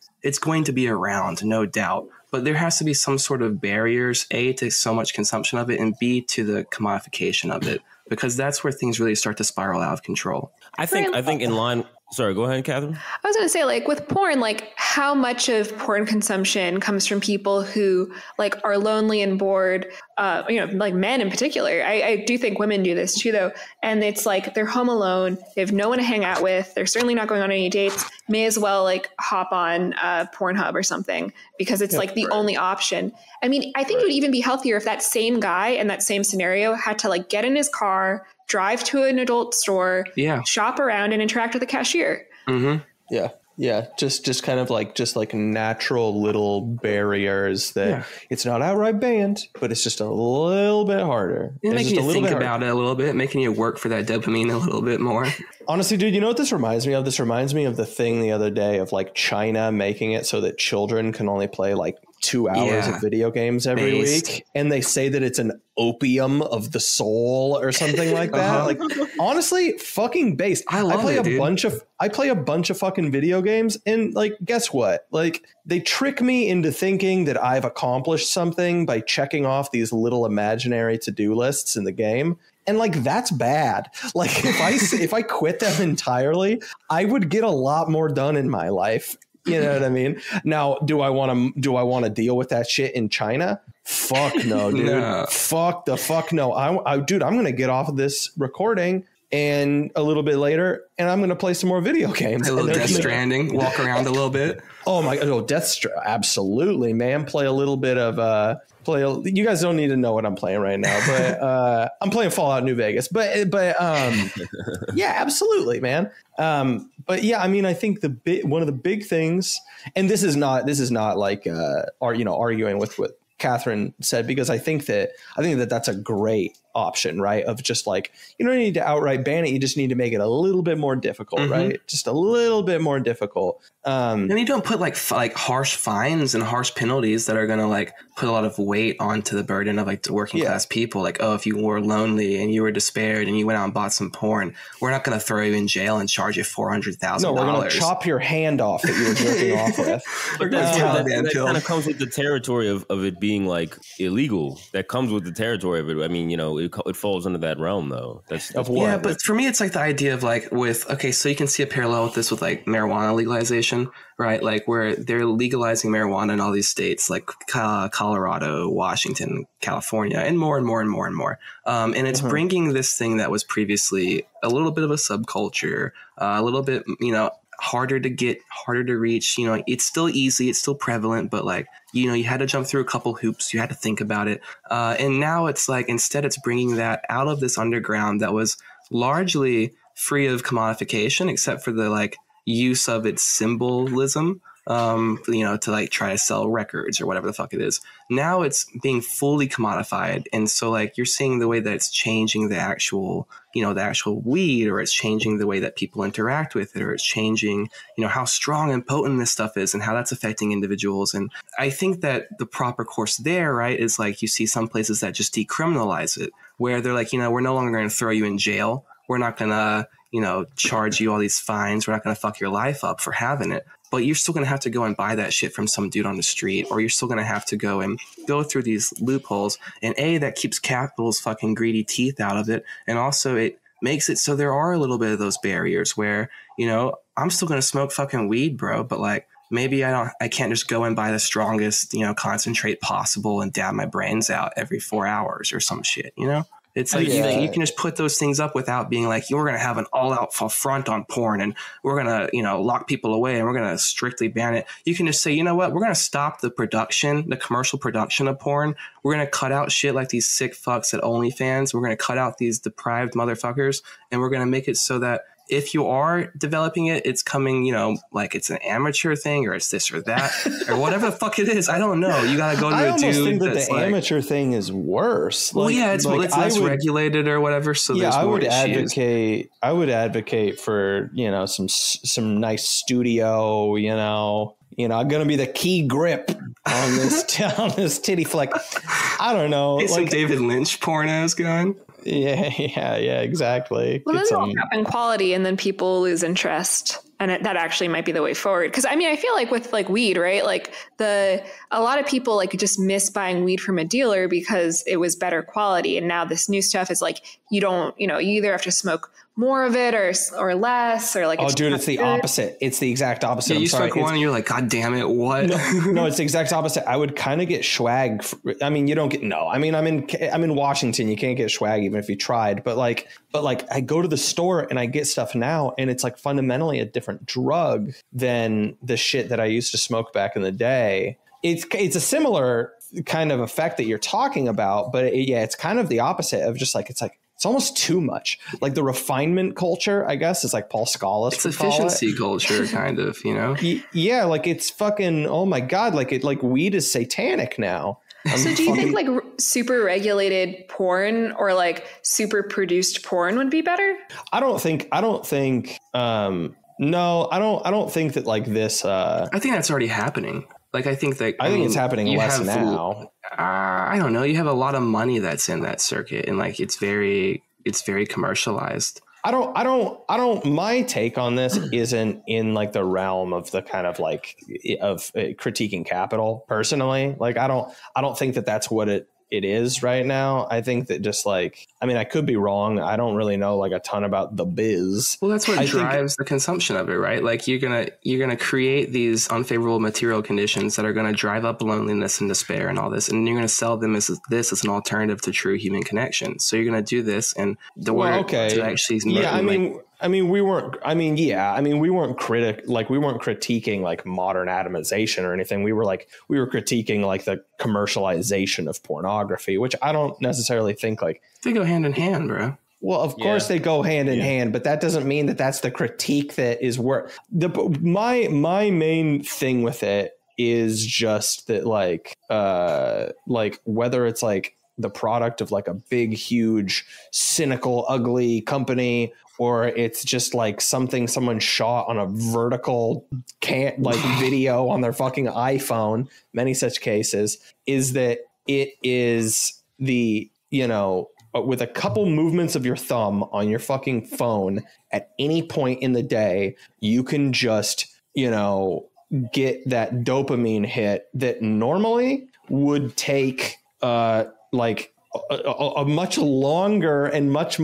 around, no doubt. But there has to be some sort of barriers, A, to so much consumption of it, and B, to the commodification of it, because that's where things really start to spiral out of control. I think in line. Sorry, go ahead, Catherine. I was going to say, like, with porn, like, how much of porn consumption comes from people who, like, are lonely and bored, like men in particular. I do think women do this too, though. And it's like they're home alone. They have no one to hang out with. They're certainly not going on any dates. May as well, like, hop on Pornhub or something because it's, like, the only option. I mean, I think it would even be healthier if that same guy in that same scenario had to, like, get in his car, drive to an adult store, shop around and interact with the cashier. Mm-hmm. Yeah. Just kind of like natural little barriers that it's not outright banned, but it's just a little bit harder. It's making you think about it a little bit, making you work for that dopamine a little bit more. Honestly, dude, you know what this reminds me of? This reminds me of the thing the other day of like China making it so that children can only play like 2 hours of video games every week. And they say that it's an opium of the soul or something like that. Like, honestly, fucking based. I play a bunch of fucking video games, and like, guess what? Like, they trick me into thinking that I've accomplished something by checking off these little imaginary to-do lists in the game. And like, that's bad. Like, if I quit them entirely, I would get a lot more done in my life. You know what I mean? Now, do I want to deal with that shit in China? Fuck no, dude. No. Fuck no. Dude, I'm going to get off of this recording and a little bit later, and I'm going to play some more video games. A little Death Stranding, walk around a little bit. Oh my God. Absolutely, man. Play a little bit of, you guys don't need to know what I'm playing right now, but I'm playing Fallout New Vegas. But yeah, absolutely, man. But yeah, I mean, I think one of the big things, and this is not like arguing with what Catherine said, because I think that that's a great option, right? Of just like, you don't need to outright ban it. You just need to make it a little bit more difficult, right? Just a little bit more difficult. And you don't put like harsh fines and harsh penalties that are going to like put a lot of weight onto the burden of like the working class people. Like, oh, if you were lonely and you were despaired and you went out and bought some porn, we're not going to throw you in jail and charge you $400,000. No, we're going to chop your hand off that you were jerking off with. But that kind of comes with the territory of it being like illegal. That comes with the territory of it. I mean, it falls into that realm though. That's yeah, but for me, it's like the idea of like so you can see a parallel with this with like marijuana legalization, right? Like where they're legalizing marijuana in all these states, like Colorado, Washington, California, and more and more and more and more. And it's bringing this thing that was previously a little bit of a subculture, a little bit, harder to get, harder to reach. It's still easy, it's still prevalent, but like, you had to jump through a couple hoops, you had to think about it. And now it's like, instead it's bringing that out of this underground that was largely free of commodification, except for the like use of its symbolism, to like try to sell records or whatever the fuck it is. Now it's being fully commodified. And so like you're seeing the way that it's changing the actual weed, or it's changing the way that people interact with it, or it's changing, how strong and potent this stuff is and how that's affecting individuals. And I think that the proper course there, right, is like you see some places that just decriminalize it, where they're like, we're no longer going to throw you in jail. We're not going to, charge you all these fines. We're not going to fuck your life up for having it. But you're still going to have to go and buy that shit from some dude on the street, or you're still going to have to go and go through these loopholes. And that keeps capital's fucking greedy teeth out of it. And also it makes it so there are a little bit of those barriers where, I'm still going to smoke fucking weed, bro. But like, maybe I can't just go and buy the strongest, concentrate possible and dab my brains out every 4 hours or some shit, It's like you can just put those things up without being like, we're going to have an all-out front on porn and we're going to, lock people away and we're going to strictly ban it. You can just say, you know what, we're going to stop the commercial production of porn. We're going to cut out shit like these sick fucks at OnlyFans. We're going to cut out these deprived motherfuckers, and we're going to make it so that if you are developing it, it's coming, like it's an amateur thing, or it's this or that, or whatever the fuck it is. I don't know. You got to go to a dude. I almost think that the amateur thing is worse. Well, it's less regulated or whatever. So there's more issues. I would advocate for, some nice studio, I'm going to be the key grip on this titty flick. I don't know. It's like David Lynch pornos going. Yeah, exactly. Well, then it'll drop in quality, and then people lose interest, and that actually might be the way forward. Because I feel like with like weed, right? Like a lot of people like just miss buying weed from a dealer because it was better quality, and now this new stuff is like you either have to smoke more of it or less, or like. Oh, dude, it's the opposite. It's the exact opposite. Yeah, you smoke one and you're like, God damn it, what? No, it's the exact opposite. I would kind of get swag. You don't get I'm in Washington. You can't get swag even if you tried. But I go to the store and I get stuff now, and it's like fundamentally a different drug than the shit that I used to smoke back in the day. It's a similar kind of effect that you're talking about, but it's kind of the opposite of just like it's almost too much. Like the refinement culture, I guess, is like Paul Scholes. It's efficiency culture, kind of, Yeah, like it's fucking, oh my God, like weed is satanic now. So do you think like super regulated porn or like super produced porn would be better? I don't think that like this. I think that's already happening. Like, I think it's happening less now. I don't know. You have a lot of money that's in that circuit, and like, it's very commercialized. My take on this isn't in like the realm of the kind of like of critiquing capital personally. Like, I don't think that that's what it is right now. I think that just like, I could be wrong. I don't really know like a ton about the biz. Well, that's what drives the consumption of it, right? Like you're gonna create these unfavorable material conditions that are gonna drive up loneliness and despair and all this, and you're gonna sell them as an alternative to true human connection. So you're gonna do this, and to actually, we weren't critiquing like modern atomization or anything. We were critiquing like the commercialization of pornography, which I don't necessarily think like they go hand in hand, bro. Well, of course they go hand in hand, but that doesn't mean that that's the critique that is my main thing with it is just that like whether it's like the product of like a big, huge, cynical, ugly company, or it's just like something someone shot on a vertical video on their fucking iPhone, many such cases, is that it is the, with a couple movements of your thumb on your fucking phone at any point in the day, you can just, get that dopamine hit that normally would take like a much longer and much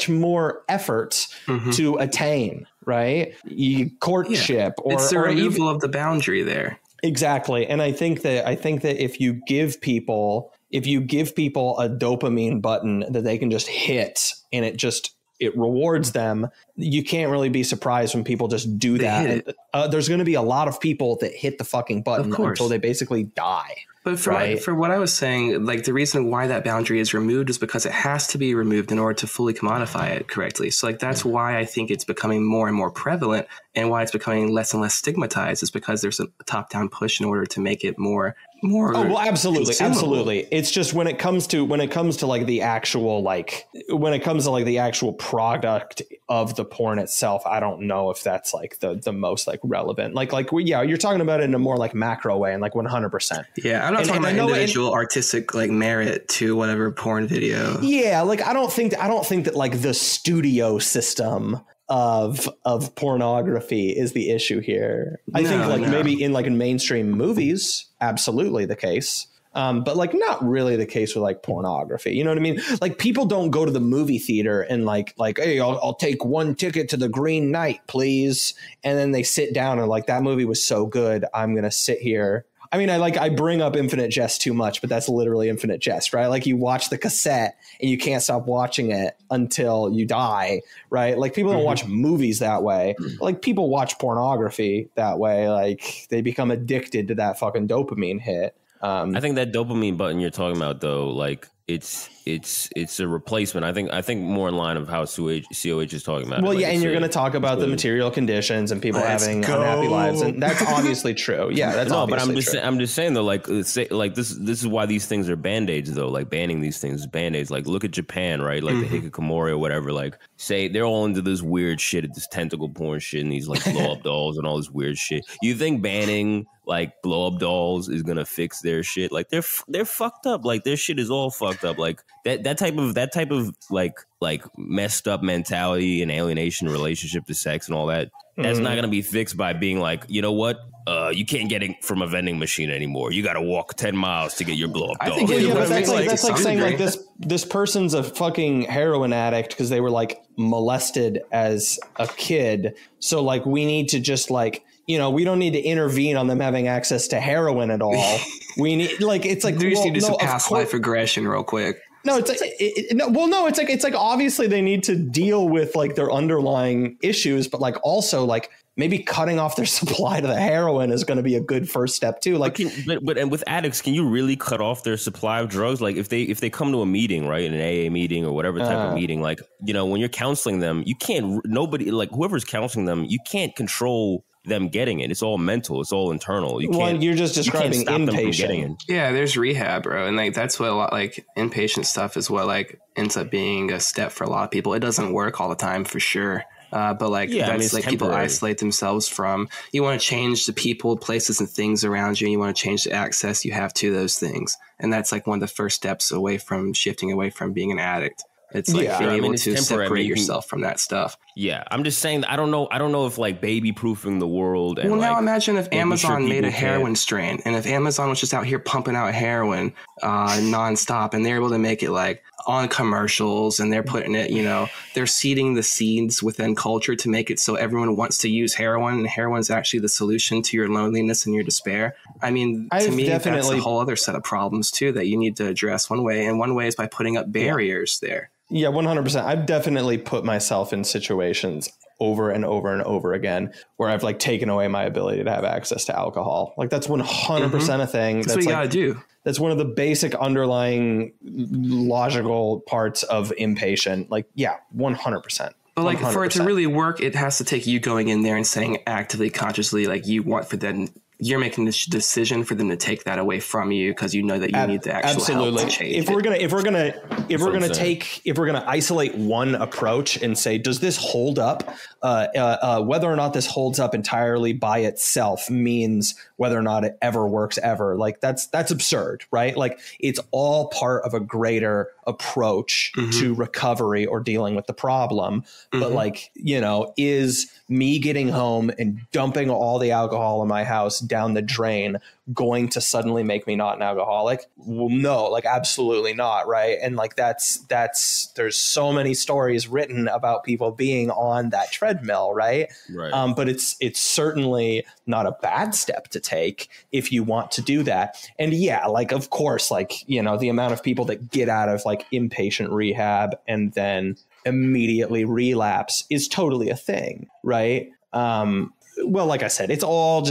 more effort to attain, right? Courtship, it's the or removal even, of the boundary there. Exactly. And I think that if you give people a dopamine button that they can just hit and it rewards them, you can't really be surprised when people just do that. And, there's going to be a lot of people that hit the fucking button until they basically die. But for what I was saying, like the reason why that boundary is removed is because it has to be removed in order to fully commodify it correctly. So like that's why I think it's becoming more and more prevalent, and why it's becoming less and less stigmatized is because there's a top-down push in order to make it more. Oh well, absolutely, consumable. absolutely. It's just when it comes to like the actual the actual product of the porn itself, I don't know if that's like the most like relevant. You're talking about it in a more like macro way and like 100%. Yeah, I'm not talking about individual artistic like merit to whatever porn video. Yeah, like I don't think that like the studio system of pornography is the issue here. I think maybe in mainstream movies, absolutely the case. But like not really the case with like pornography. You know what I mean? Like people don't go to the movie theater and like, hey, I'll take one ticket to the Green Knight, please. And then they sit down and like, that movie was so good, I'm going to sit here. I mean, I bring up Infinite Jest too much, but that's literally Infinite Jest, right? Like you watch the cassette and you can't stop watching it until you die, right? Like people don't watch movies that way. Like people watch pornography that way. Like they become addicted to that fucking dopamine hit. I think that dopamine button you're talking about, though, like it's a replacement. I think more in line of how COH is talking about. Well, it. Like yeah, and you're going to talk about the material conditions and people having unhappy lives, and that's obviously true. Yeah, that's but I'm just saying though, like this is why these things are band-aids though. Like banning these things is band-aids. Like look at Japan, right? Like the hikikomori or whatever. Like say they're all into this weird shit, this tentacle porn shit, and these like blow up dolls and all this weird shit. You think banning like blow up dolls is gonna fix their shit? Like they're fucked up. Like their shit is all fucked up. Like that type of like messed up mentality and alienation relationship to sex and all that. That's not gonna be fixed by being like, you know what? You can't get it from a vending machine anymore. You got to walk 10 miles to get your blow up doll. That's like saying like this person's a fucking heroin addict because they were like molested as a kid. So like we need to just like, you know, we don't need to intervene on them having access to heroin at all. We need it's like they just need some past life aggression real quick. No, it's like obviously they need to deal with like their underlying issues, but like also like maybe cutting off their supply to the heroin is going to be a good first step too. Like, but with addicts, can you really cut off their supply of drugs? Like if they come to a meeting, right, an AA meeting or whatever type of meeting, like, you know, when you're counseling them, you can't, nobody, like whoever's counseling them, you can't control them getting it. It's all mental. It's all internal. You're just describing inpatient. Yeah, there's rehab, bro, and like that's what a lot like inpatient stuff is what like ends up being a step for a lot of people. It doesn't work all the time for sure. But like that's like temporary. People isolate themselves from. You want to change the people, places, and things around you. And you want to change the access you have to those things, and that's like one of the first steps away from shifting away from being an addict. It's like being able to separate yourself from that stuff. Yeah, I'm just saying. I don't know if like baby proofing the world. And now imagine if Amazon made a heroin strain, and if Amazon was just out here pumping out heroin nonstop, and they're able to make it like on commercials, and they're putting it, you know, they're seeding the seeds within culture to make it so everyone wants to use heroin, and heroin's actually the solution to your loneliness and your despair. I mean, to me, that's a whole other set of problems too that you need to address one way, and one way is by putting up barriers there. Yeah, 100%. I've definitely put myself in situations over and over and over again where I've like taken away my ability to have access to alcohol. Like that's 100% a thing. That's what you gotta do. That's one of the basic underlying logical parts of inpatient. Like, yeah, 100%. But like 100%. For it to really work, it has to take you going in there and saying actively, consciously, like you want for them. You're making this decision for them to take that away from you because you know that you need the actual help to change. If we're gonna isolate one approach and say, does this hold up? Whether or not this holds up entirely by itself means whether or not it ever works ever. Like that's absurd, right? Like it's all part of a greater approach to recovery or dealing with the problem. But like, you know, is me getting home and dumping all the alcohol in my house down the drain going to suddenly make me not an alcoholic? Well, no, like absolutely not. Right. And like that's there's so many stories written about people being on that treadmill. Right. But it's certainly not a bad step to take if you want to do that. And yeah, like, of course, like, you know, the amount of people that get out of like inpatient rehab and then immediately relapse is totally a thing. Right. Well, like I said, it's all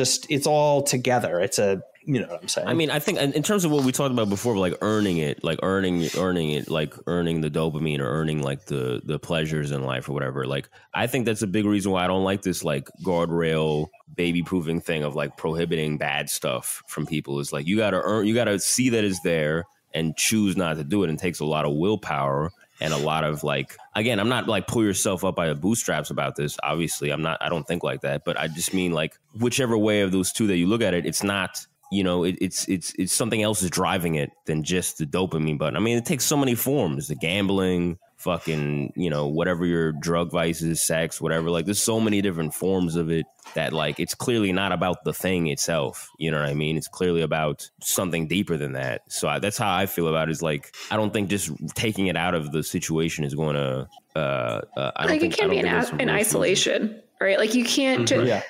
together. It's a, you know what I'm saying? I mean, I think in terms of what we talked about before, like earning it, like earning the dopamine or earning like the pleasures in life or whatever. Like, I think that's a big reason why I don't like this like guardrail baby proofing thing of like prohibiting bad stuff from people. Is like, you got to see that it's there and choose not to do it. And it takes a lot of willpower. And a lot of like, again, I'm not like pull yourself up by the bootstraps about this. Obviously, I don't think like that. But I just mean like whichever way of those two that you look at it, it's not, you know, it's something else is driving it than just the dopamine button. I mean, it takes so many forms, the gambling, fucking, you know, whatever your drug vices, sex, whatever. Like there's so many different forms of it that like it's clearly not about the thing itself. You know what I mean? It's clearly about something deeper than that. So that's how I feel about it. Is like, I don't think just taking it out of the situation is going to it can't be in isolation, right? Like you can't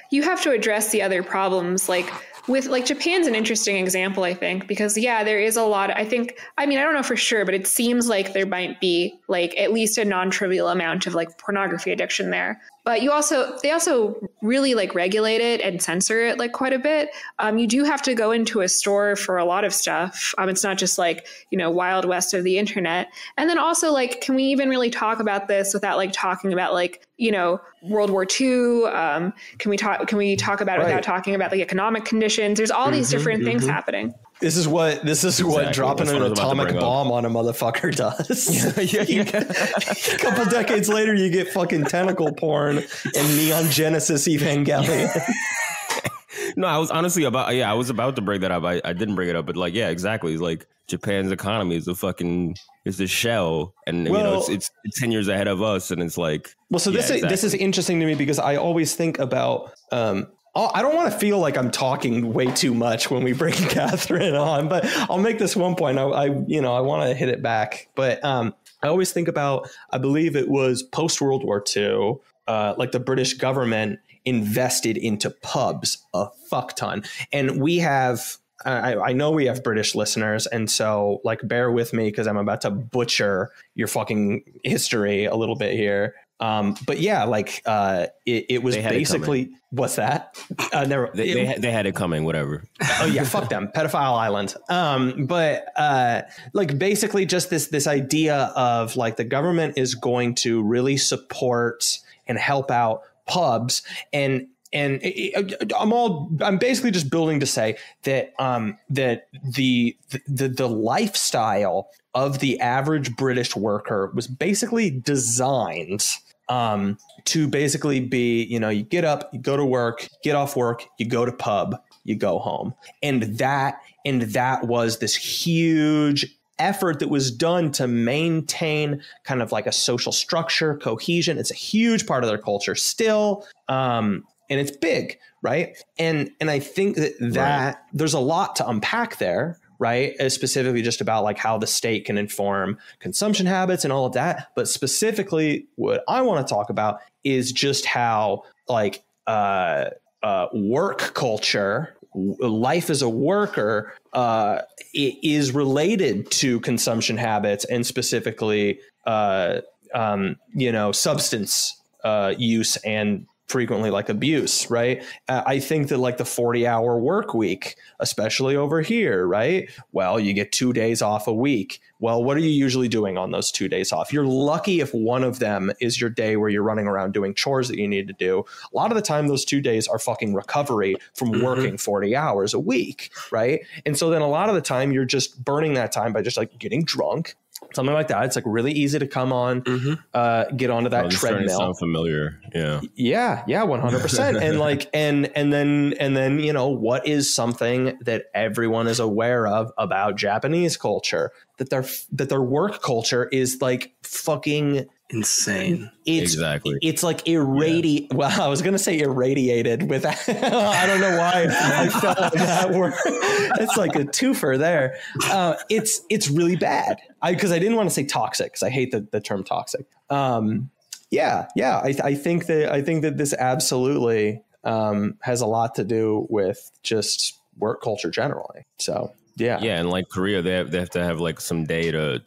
you have to address the other problems. Like with like Japan's an interesting example, I think, because there is a lot. I don't know for sure, but it seems like there might be like at least a non-trivial amount of like pornography addiction there. But they also really like regulate it and censor it like quite a bit. You do have to go into a store for a lot of stuff. It's not just like, you know, wild west of the internet. And then also like, can we even really talk about this without like talking about like, you know, World War II? Can we talk about it without talking about the economic conditions? There's all these different things happening. This is what dropping an atomic bomb on a motherfucker does. A couple decades later, you get fucking tentacle porn and Neon Genesis Evangelion. No, I was honestly I was about to bring that up. I didn't bring it up, but like, yeah, exactly. It's like Japan's economy is a shell, and you know it's 10 years ahead of us, and it's like. Well, so this is interesting to me because I always think about. I don't want to feel like I'm talking way too much when we bring Katherine on, but I'll make this one point. I want to hit it back, but I always think about, I believe it was post World War II, like the British government invested into pubs a fuck ton. And we have, I know we have British listeners. And so like, bear with me because I'm about to butcher your fucking history a little bit here. But yeah, like it was basically what's that? They had it coming, whatever. Oh yeah, fuck them, pedophile island. But like basically just this idea of like the government is going to really support and help out pubs and I'm basically just building to say that that the lifestyle of the average British worker was basically designed to basically be, you know, you get up, you go to work, get off work, you go to pub, you go home. And that was this huge effort that was done to maintain kind of like a social structure, cohesion. It's a huge part of their culture still. And it's big, right? And I think that there's a lot to unpack there, right? Specifically just about like how the state can inform consumption habits and all of that. But specifically what I want to talk about is just how like work culture, life as a worker is related to consumption habits and specifically, substance use and frequently like abuse, right? I think that like the 40-hour work week, especially over here, right? Well, you get 2 days off a week. Well, what are you usually doing on those 2 days off? You're lucky if one of them is your day where you're running around doing chores that you need to do. A lot of the time, those 2 days are fucking recovery from working 40 hours a week, right? And so then a lot of the time you're just burning that time by just like getting drunk, something like that. It's like really easy to come on, get onto that treadmill. Sound familiar? Yeah, 100%. And like, and then you know, what is something that everyone is aware of about Japanese culture? That their work culture is like fucking Insane. Exactly. It's like Well, I was going to say irradiated with that. I don't know why I felt like that word. It's like a twofer there. It's really bad. Because I didn't want to say toxic because I hate the term toxic. I think that this absolutely has a lot to do with just work culture generally. So. Yeah. And like Korea, they have to have like some day to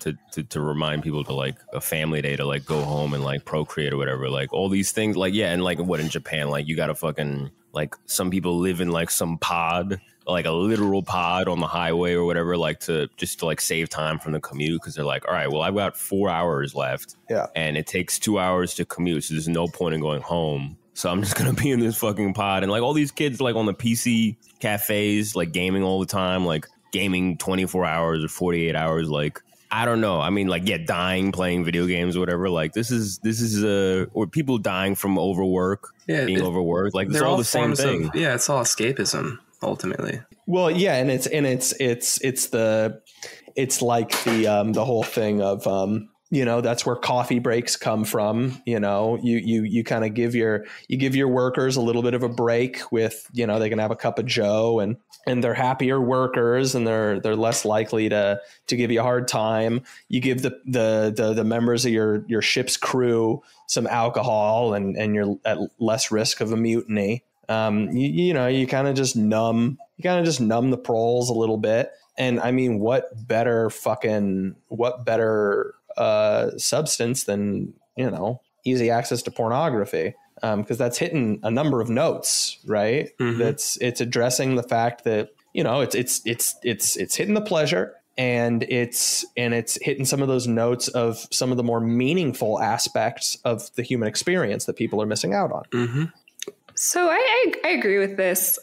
remind people to like a family day to like go home and like procreate or whatever. Like all these things like, and like what in Japan, like you got to fucking like some people live in like some pod, like a literal pod on the highway or whatever, like to like save time from the commute. Cause they're like, all right, well, I've got 4 hours left and it takes 2 hours to commute. So there's no point in going home. So I'm just going to be in this fucking pod. And like all these kids like on the PC cafes, like gaming all the time, like gaming 24 hours or 48 hours. Like, I don't know. I mean, like, dying playing video games or whatever. Like this is or people dying from overwork, being overworked. Like it's all the same thing. It's all escapism ultimately. Well, yeah. And it's like the whole thing of, that's where coffee breaks come from. You kind of give your workers a little bit of a break with, they can have a cup of Joe and they're happier workers and they're less likely to give you a hard time. You give the members of your ship's crew some alcohol and you're at less risk of a mutiny. You kind of just numb the proles a little bit. And I mean, what better substance than easy access to pornography, because that's hitting a number of notes, right? Mm-hmm. It's addressing the fact that it's hitting the pleasure and it's hitting some of those notes of some of the more meaningful aspects of the human experience that people are missing out on. Mm-hmm. So I agree with this,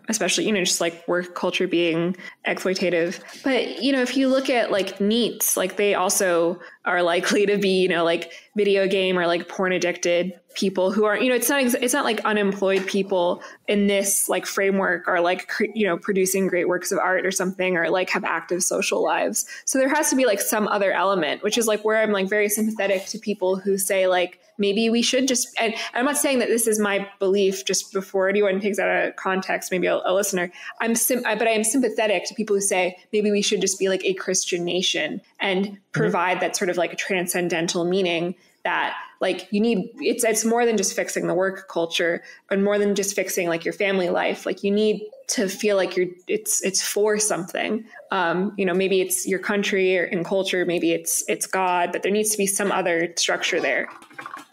especially, just like work culture being exploitative. But, if you look at like NEETs, like they also are likely to be, like video game or like porn addicted people who are, it's not like unemployed people in this like framework are like, producing great works of art or something or like have active social lives. So there has to be like some other element, which is like where I'm like very sympathetic to people who say like, maybe we should just, and I'm not saying that this is my belief just before anyone takes that out of context, maybe a listener, but I am sympathetic to people who say maybe we should just be like a Christian nation and provide that sort of like a transcendental meaning that like you need, it's more than just fixing the work culture and more than just fixing like your family life. Like you need to feel like it's for something. Maybe it's your country or in culture, maybe it's God, but there needs to be some other structure there.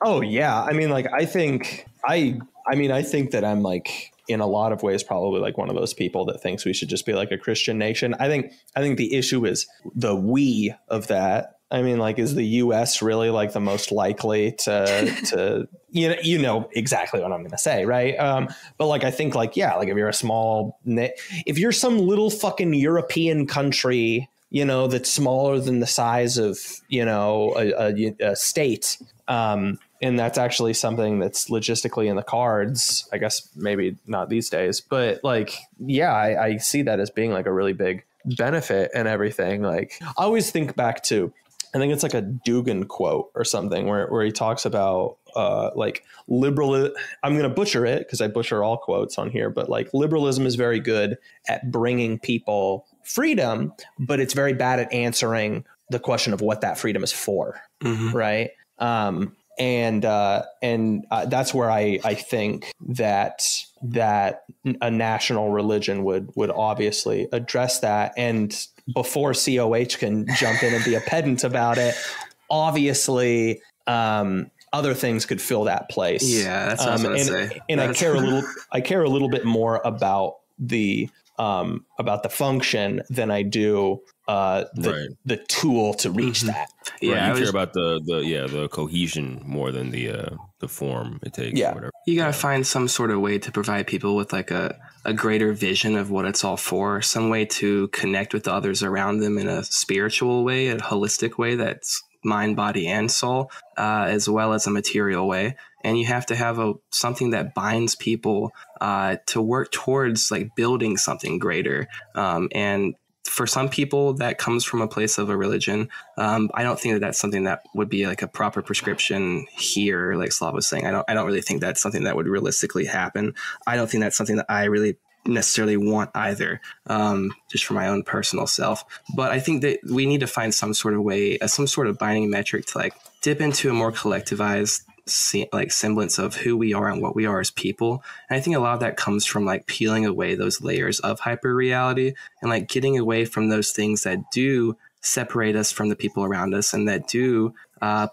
Oh yeah. I mean, like, I think that I'm like in a lot of ways, probably like one of those people that thinks we should just be like a Christian nation. I think the issue is the we of that. I mean, like, is the U.S. really like the most likely to you know exactly what I'm going to say, right? But like, I think like, yeah, like if you're some little fucking European country, that's smaller than the size of, a state, and that's actually something that's logistically in the cards, I guess maybe not these days, but like, yeah, I see that as being like a really big benefit and everything. Like, I always think back to, I think it's like a Dugan quote or something where he talks about like liberal. I'm going to butcher it because I butcher all quotes on here, but like liberalism is very good at bringing people freedom, but it's very bad at answering the question of what that freedom is for. Mm-hmm. Right. And that's where I think that a national religion would obviously address that. And before COH can jump in and be a pedant about it, obviously, other things could fill that place. Yeah, that's what I was going to say. And I care a little bit more about the function than I do the tool to reach that. Yeah, right. You care about the cohesion more than the form it takes. Yeah, or whatever. You gotta find some sort of way to provide people with like a greater vision of what it's all for, some way to connect with the others around them in a spiritual way, a holistic way that's mind, body, and soul, as well as a material way. And you have to have something that binds people to work towards like building something greater. And for some people that comes from a place of a religion. I don't think that that's something that would be like a proper prescription here, like SLAV was saying. I don't really think that's something that would realistically happen. I don't think that's something that I really necessarily want either, just for my own personal self. But I think that we need to find some sort of way, some sort of binding metric to like dip into a more collectivized like semblance of who we are and what we are as people. And I think a lot of that comes from like peeling away those layers of hyper reality and like getting away from those things that do separate us from the people around us and that do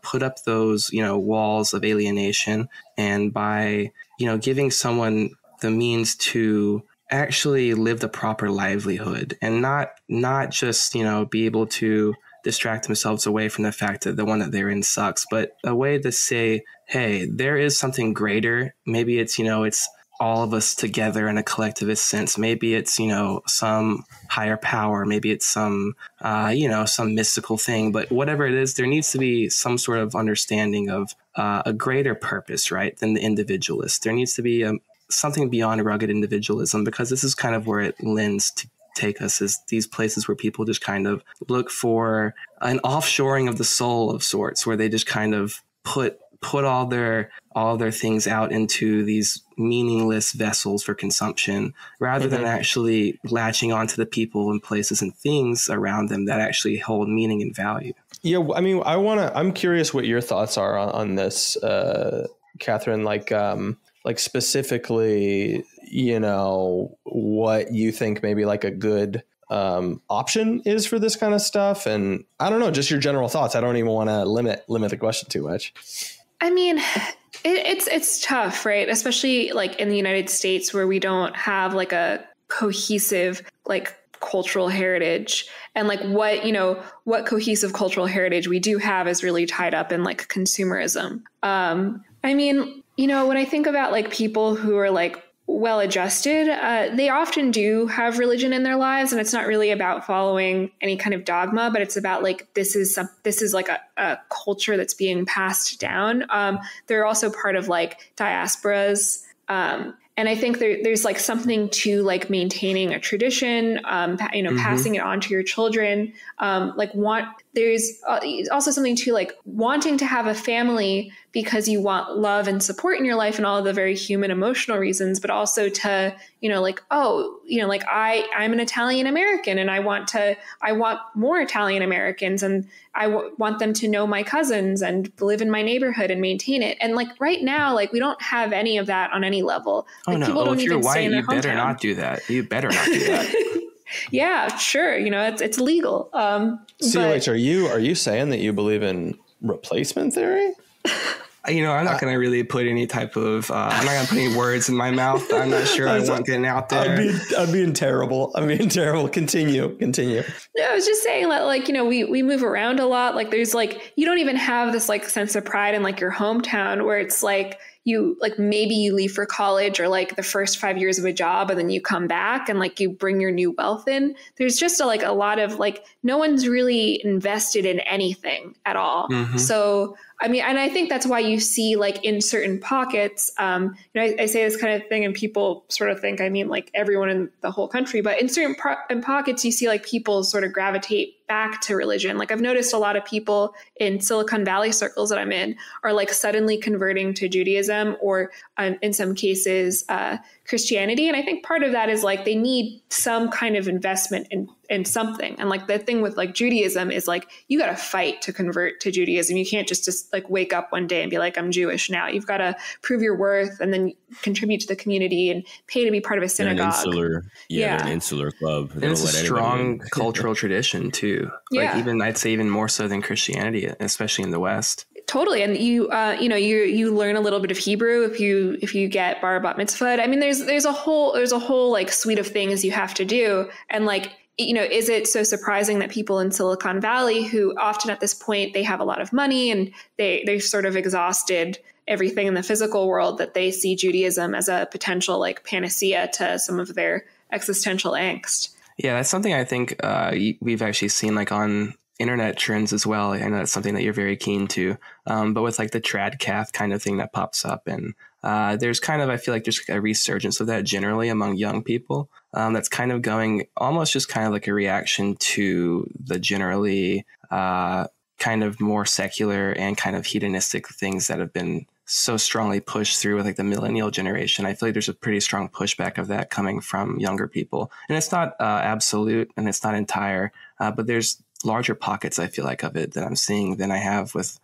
put up those, walls of alienation. And by, giving someone the means to actually live the proper livelihood and not just, be able to distract themselves away from the fact that the one that they're in sucks, but a way to say, hey, there is something greater. Maybe it's, it's all of us together in a collectivist sense. Maybe it's, some higher power. Maybe it's some, some mystical thing. But whatever it is, there needs to be some sort of understanding of a greater purpose, right, than the individualist. There needs to be something beyond rugged individualism, because this is kind of where it lends to take us, is these places where people just kind of look for an offshoring of the soul of sorts, where they just kind of put all their things out into these meaningless vessels for consumption, rather than actually latching onto the people and places and things around them that actually hold meaning and value. Yeah, I mean, I'm curious what your thoughts are on this, Katherine, like specifically, what you think maybe like a good option is for this kind of stuff. And I don't know, just your general thoughts. I don't even want to limit the question too much. I mean, it's tough, right? Especially like in the United States, where we don't have like a cohesive like cultural heritage, and like what cohesive cultural heritage we do have is really tied up in like consumerism. I mean, when I think about like people who are like well-adjusted, they often do have religion in their lives, and it's not really about following any kind of dogma, but it's about like, this is like a culture that's being passed down. They're also part of like diasporas. And I think there's like something to like maintaining a tradition, passing it on to your children. There's also something to like wanting to have a family because you want love and support in your life and all of the very human emotional reasons, but also to, I'm an Italian American and I want more Italian Americans, and I want them to know my cousins and live in my neighborhood and maintain it. And like right now, like we don't have any of that on any level. Like, people don't if you're white, you better not do that. You better not do that. Yeah, sure. It's legal. COH, are you saying that you believe in replacement theory? I'm not going to really put any type of, I'm not going to put any words in my mouth. I'm not sure I want getting out there. I'm being terrible. Continue. No, I was just saying that, like, we move around a lot. Like there's like, you don't even have this like sense of pride in like your hometown, where it's like, maybe you leave for college or like the first 5 years of a job, and then you come back and like you bring your new wealth in. There's just a lot of like, no one's really invested in anything at all. Mm-hmm. So, I mean, and I think that's why you see like in certain pockets, I say this kind of thing and people sort of think I mean like everyone in the whole country, but in certain pockets, you see like people sort of gravitate back to religion. Like I've noticed a lot of people in Silicon Valley circles that I'm in are like suddenly converting to Judaism or in some cases, Christianity. And I think part of that is like they need some kind of investment in something. And like the thing with like Judaism is like you got to fight to convert to Judaism. You can't just like wake up one day and be like, I'm Jewish now. You've got to prove your worth and then contribute to the community and pay to be part of a synagogue. They're an insular club. And it's a strong cultural tradition too. Like I'd say even more so than Christianity, especially in the West. Totally. And you learn a little bit of Hebrew if you get bar bat mitzvah. I mean, there's a whole like suite of things you have to do. And like, is it so surprising that people in Silicon Valley, who often at this point, they have a lot of money and they've sort of exhausted everything in the physical world, that they see Judaism as a potential like panacea to some of their existential angst? Yeah, that's something I think we've actually seen like on internet trends as well. I know that's something that you're very keen to, but with like the trad cath kind of thing that pops up, and there's kind of, I feel like there's a resurgence of that generally among young people. That's kind of going almost just kind of like a reaction to the generally kind of more secular and kind of hedonistic things that have been so strongly pushed through with like the millennial generation. I feel like there's a pretty strong pushback of that coming from younger people, and it's not absolute and it's not entire, but there's larger pockets, I feel like, of it that I'm seeing than I have with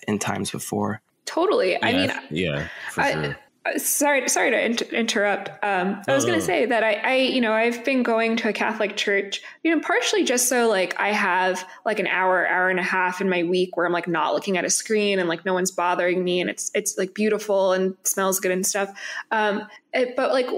in times before. Totally. Yeah, I mean, yeah, for sure. Sorry to interrupt. I was going to say that I've been going to a Catholic church, partially just so like I have like an hour and a half in my week where I'm like not looking at a screen and like no one's bothering me and it's like beautiful and smells good and stuff. But like,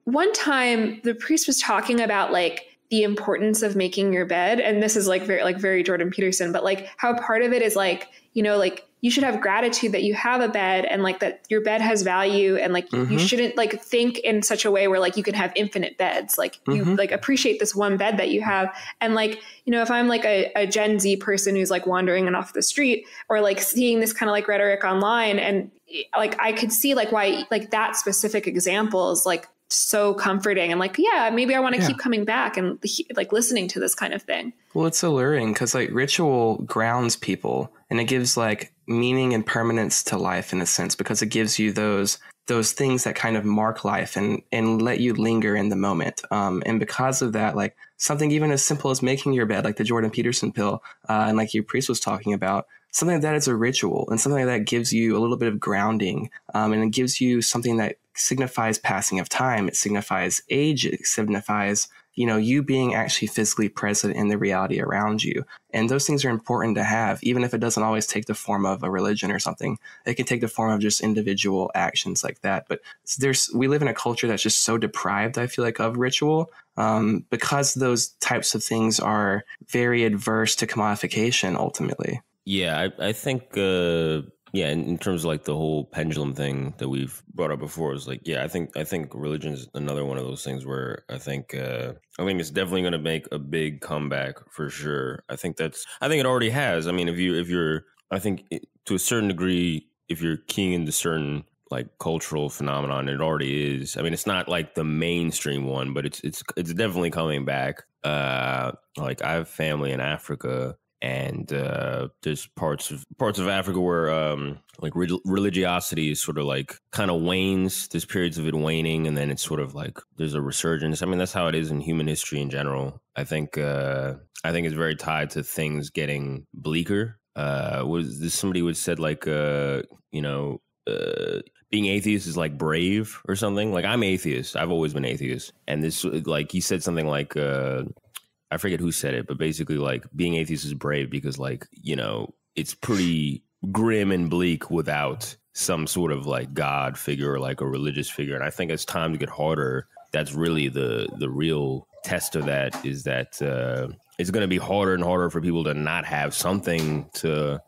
one time the priest was talking about like the importance of making your bed. And this is like very Jordan Peterson, but like how part of it is like, like you should have gratitude that you have a bed and like that your bed has value. And like, you shouldn't like think in such a way where like you can have infinite beds. Like you like appreciate this one bed that you have. And like, if I'm like a Gen Z person who's like wandering off the street or like seeing this kind of like rhetoric online, and like, I could see like why like that specific example is like so comforting and like, yeah, maybe I want to keep coming back and like listening to this kind of thing. Well, it's alluring because like ritual grounds people and it gives like meaning and permanence to life in a sense, because it gives you those things that kind of mark life and let you linger in the moment. And because of that, like something even as simple as making your bed, like the Jordan Peterson pill, and like your priest was talking about, something like that is a ritual, and something like that gives you a little bit of grounding, and it gives you something that signifies passing of time. It signifies age. It signifies, you being actually physically present in the reality around you. And those things are important to have, even if it doesn't always take the form of a religion or something. It can take the form of just individual actions like that. But we live in a culture that's just so deprived, I feel like, of ritual, because those types of things are very adverse to commodification ultimately. Yeah, I think, in terms of like the whole pendulum thing that we've brought up before, is like, I think religion is another one of those things where I think it's definitely going to make a big comeback for sure. I think it already has. I mean, if you're, I think to a certain degree, if you're keying into certain like cultural phenomenon, it already is. I mean, it's not like the mainstream one, but it's definitely coming back. Like I have family in Africa. And there's parts of Africa where like religiosity is sort of like kind of wanes. There's periods of it waning, and then it's sort of like there's a resurgence. I mean, that's how it is in human history in general. I think it's very tied to things getting bleaker. Was this somebody who said like being atheist is like brave or something? Like I'm atheist. I've always been atheist, and this like he said something like. I forget who said it, but basically like being atheist is brave because like, it's pretty grim and bleak without some sort of like God figure or like a religious figure. And I think as times get harder, that's really the real test of that, is that it's going to be harder and harder for people to not have something to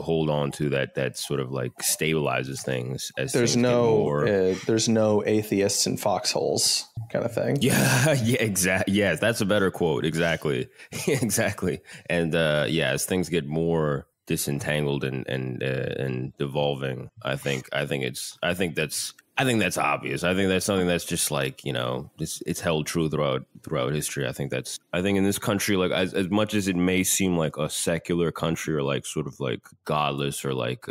hold on to that sort of like stabilizes things. As there's no atheists in foxholes kind of thing. Yeah, exactly. Yes, that's a better quote. Exactly, exactly. And as things get more disentangled and devolving, I think that's obvious. I think that's something that's just like, it's held true throughout history. I think in this country, like as much as it may seem like a secular country or like sort of like godless or like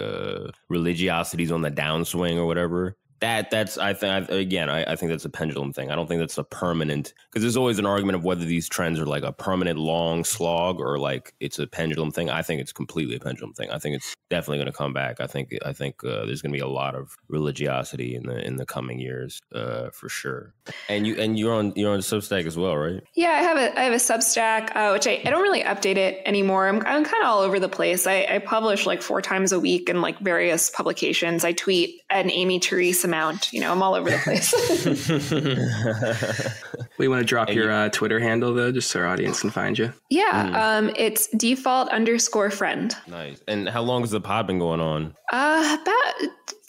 religiosity's on the downswing or whatever. I think that's a pendulum thing. I don't think that's a permanent, because there's always an argument of whether these trends are like a permanent long slog or like it's a pendulum thing. I think it's completely a pendulum thing. I think it's definitely going to come back. I think there's going to be a lot of religiosity in the coming years, for sure. And you're on Substack as well, right? Yeah, I have a Substack, which I don't really update it anymore. I'm kind of all over the place. I publish like 4 times a week in like various publications. I tweet an Amy Therese amount. I'm all over the place. We want to drop your Twitter handle though, just so our audience can find you. Yeah, it's default_friend. Nice. And how long has the pod been going on? About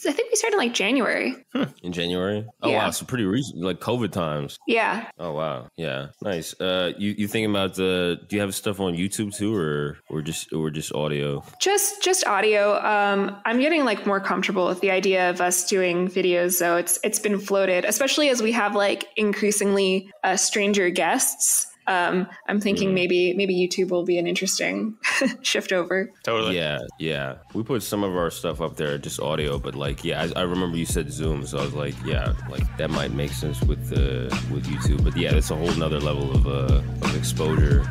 I think we started like January. In January? Oh, Yeah. wow. So pretty recent, like COVID times. Yeah. Oh, wow. Yeah. Nice. You thinking about do you have stuff on YouTube too, or just audio? Just audio. I'm getting like more comfortable with the idea of us doing videos, though. It's been floated, especially as we have like increasingly stranger guests. I'm thinking maybe YouTube will be an interesting shift over. Totally. Yeah. We put some of our stuff up there, just audio, but like, yeah, I remember you said Zoom, so I was like, yeah, like that might make sense with YouTube. But yeah, that's a whole nother level of exposure.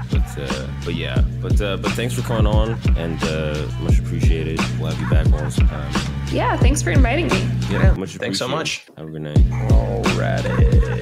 But yeah, but thanks for coming on, and much appreciated. We'll have you back on sometime. Yeah, thanks for inviting me. Yeah, much Thanks so appreciated. much. Have a good night. Alrighty.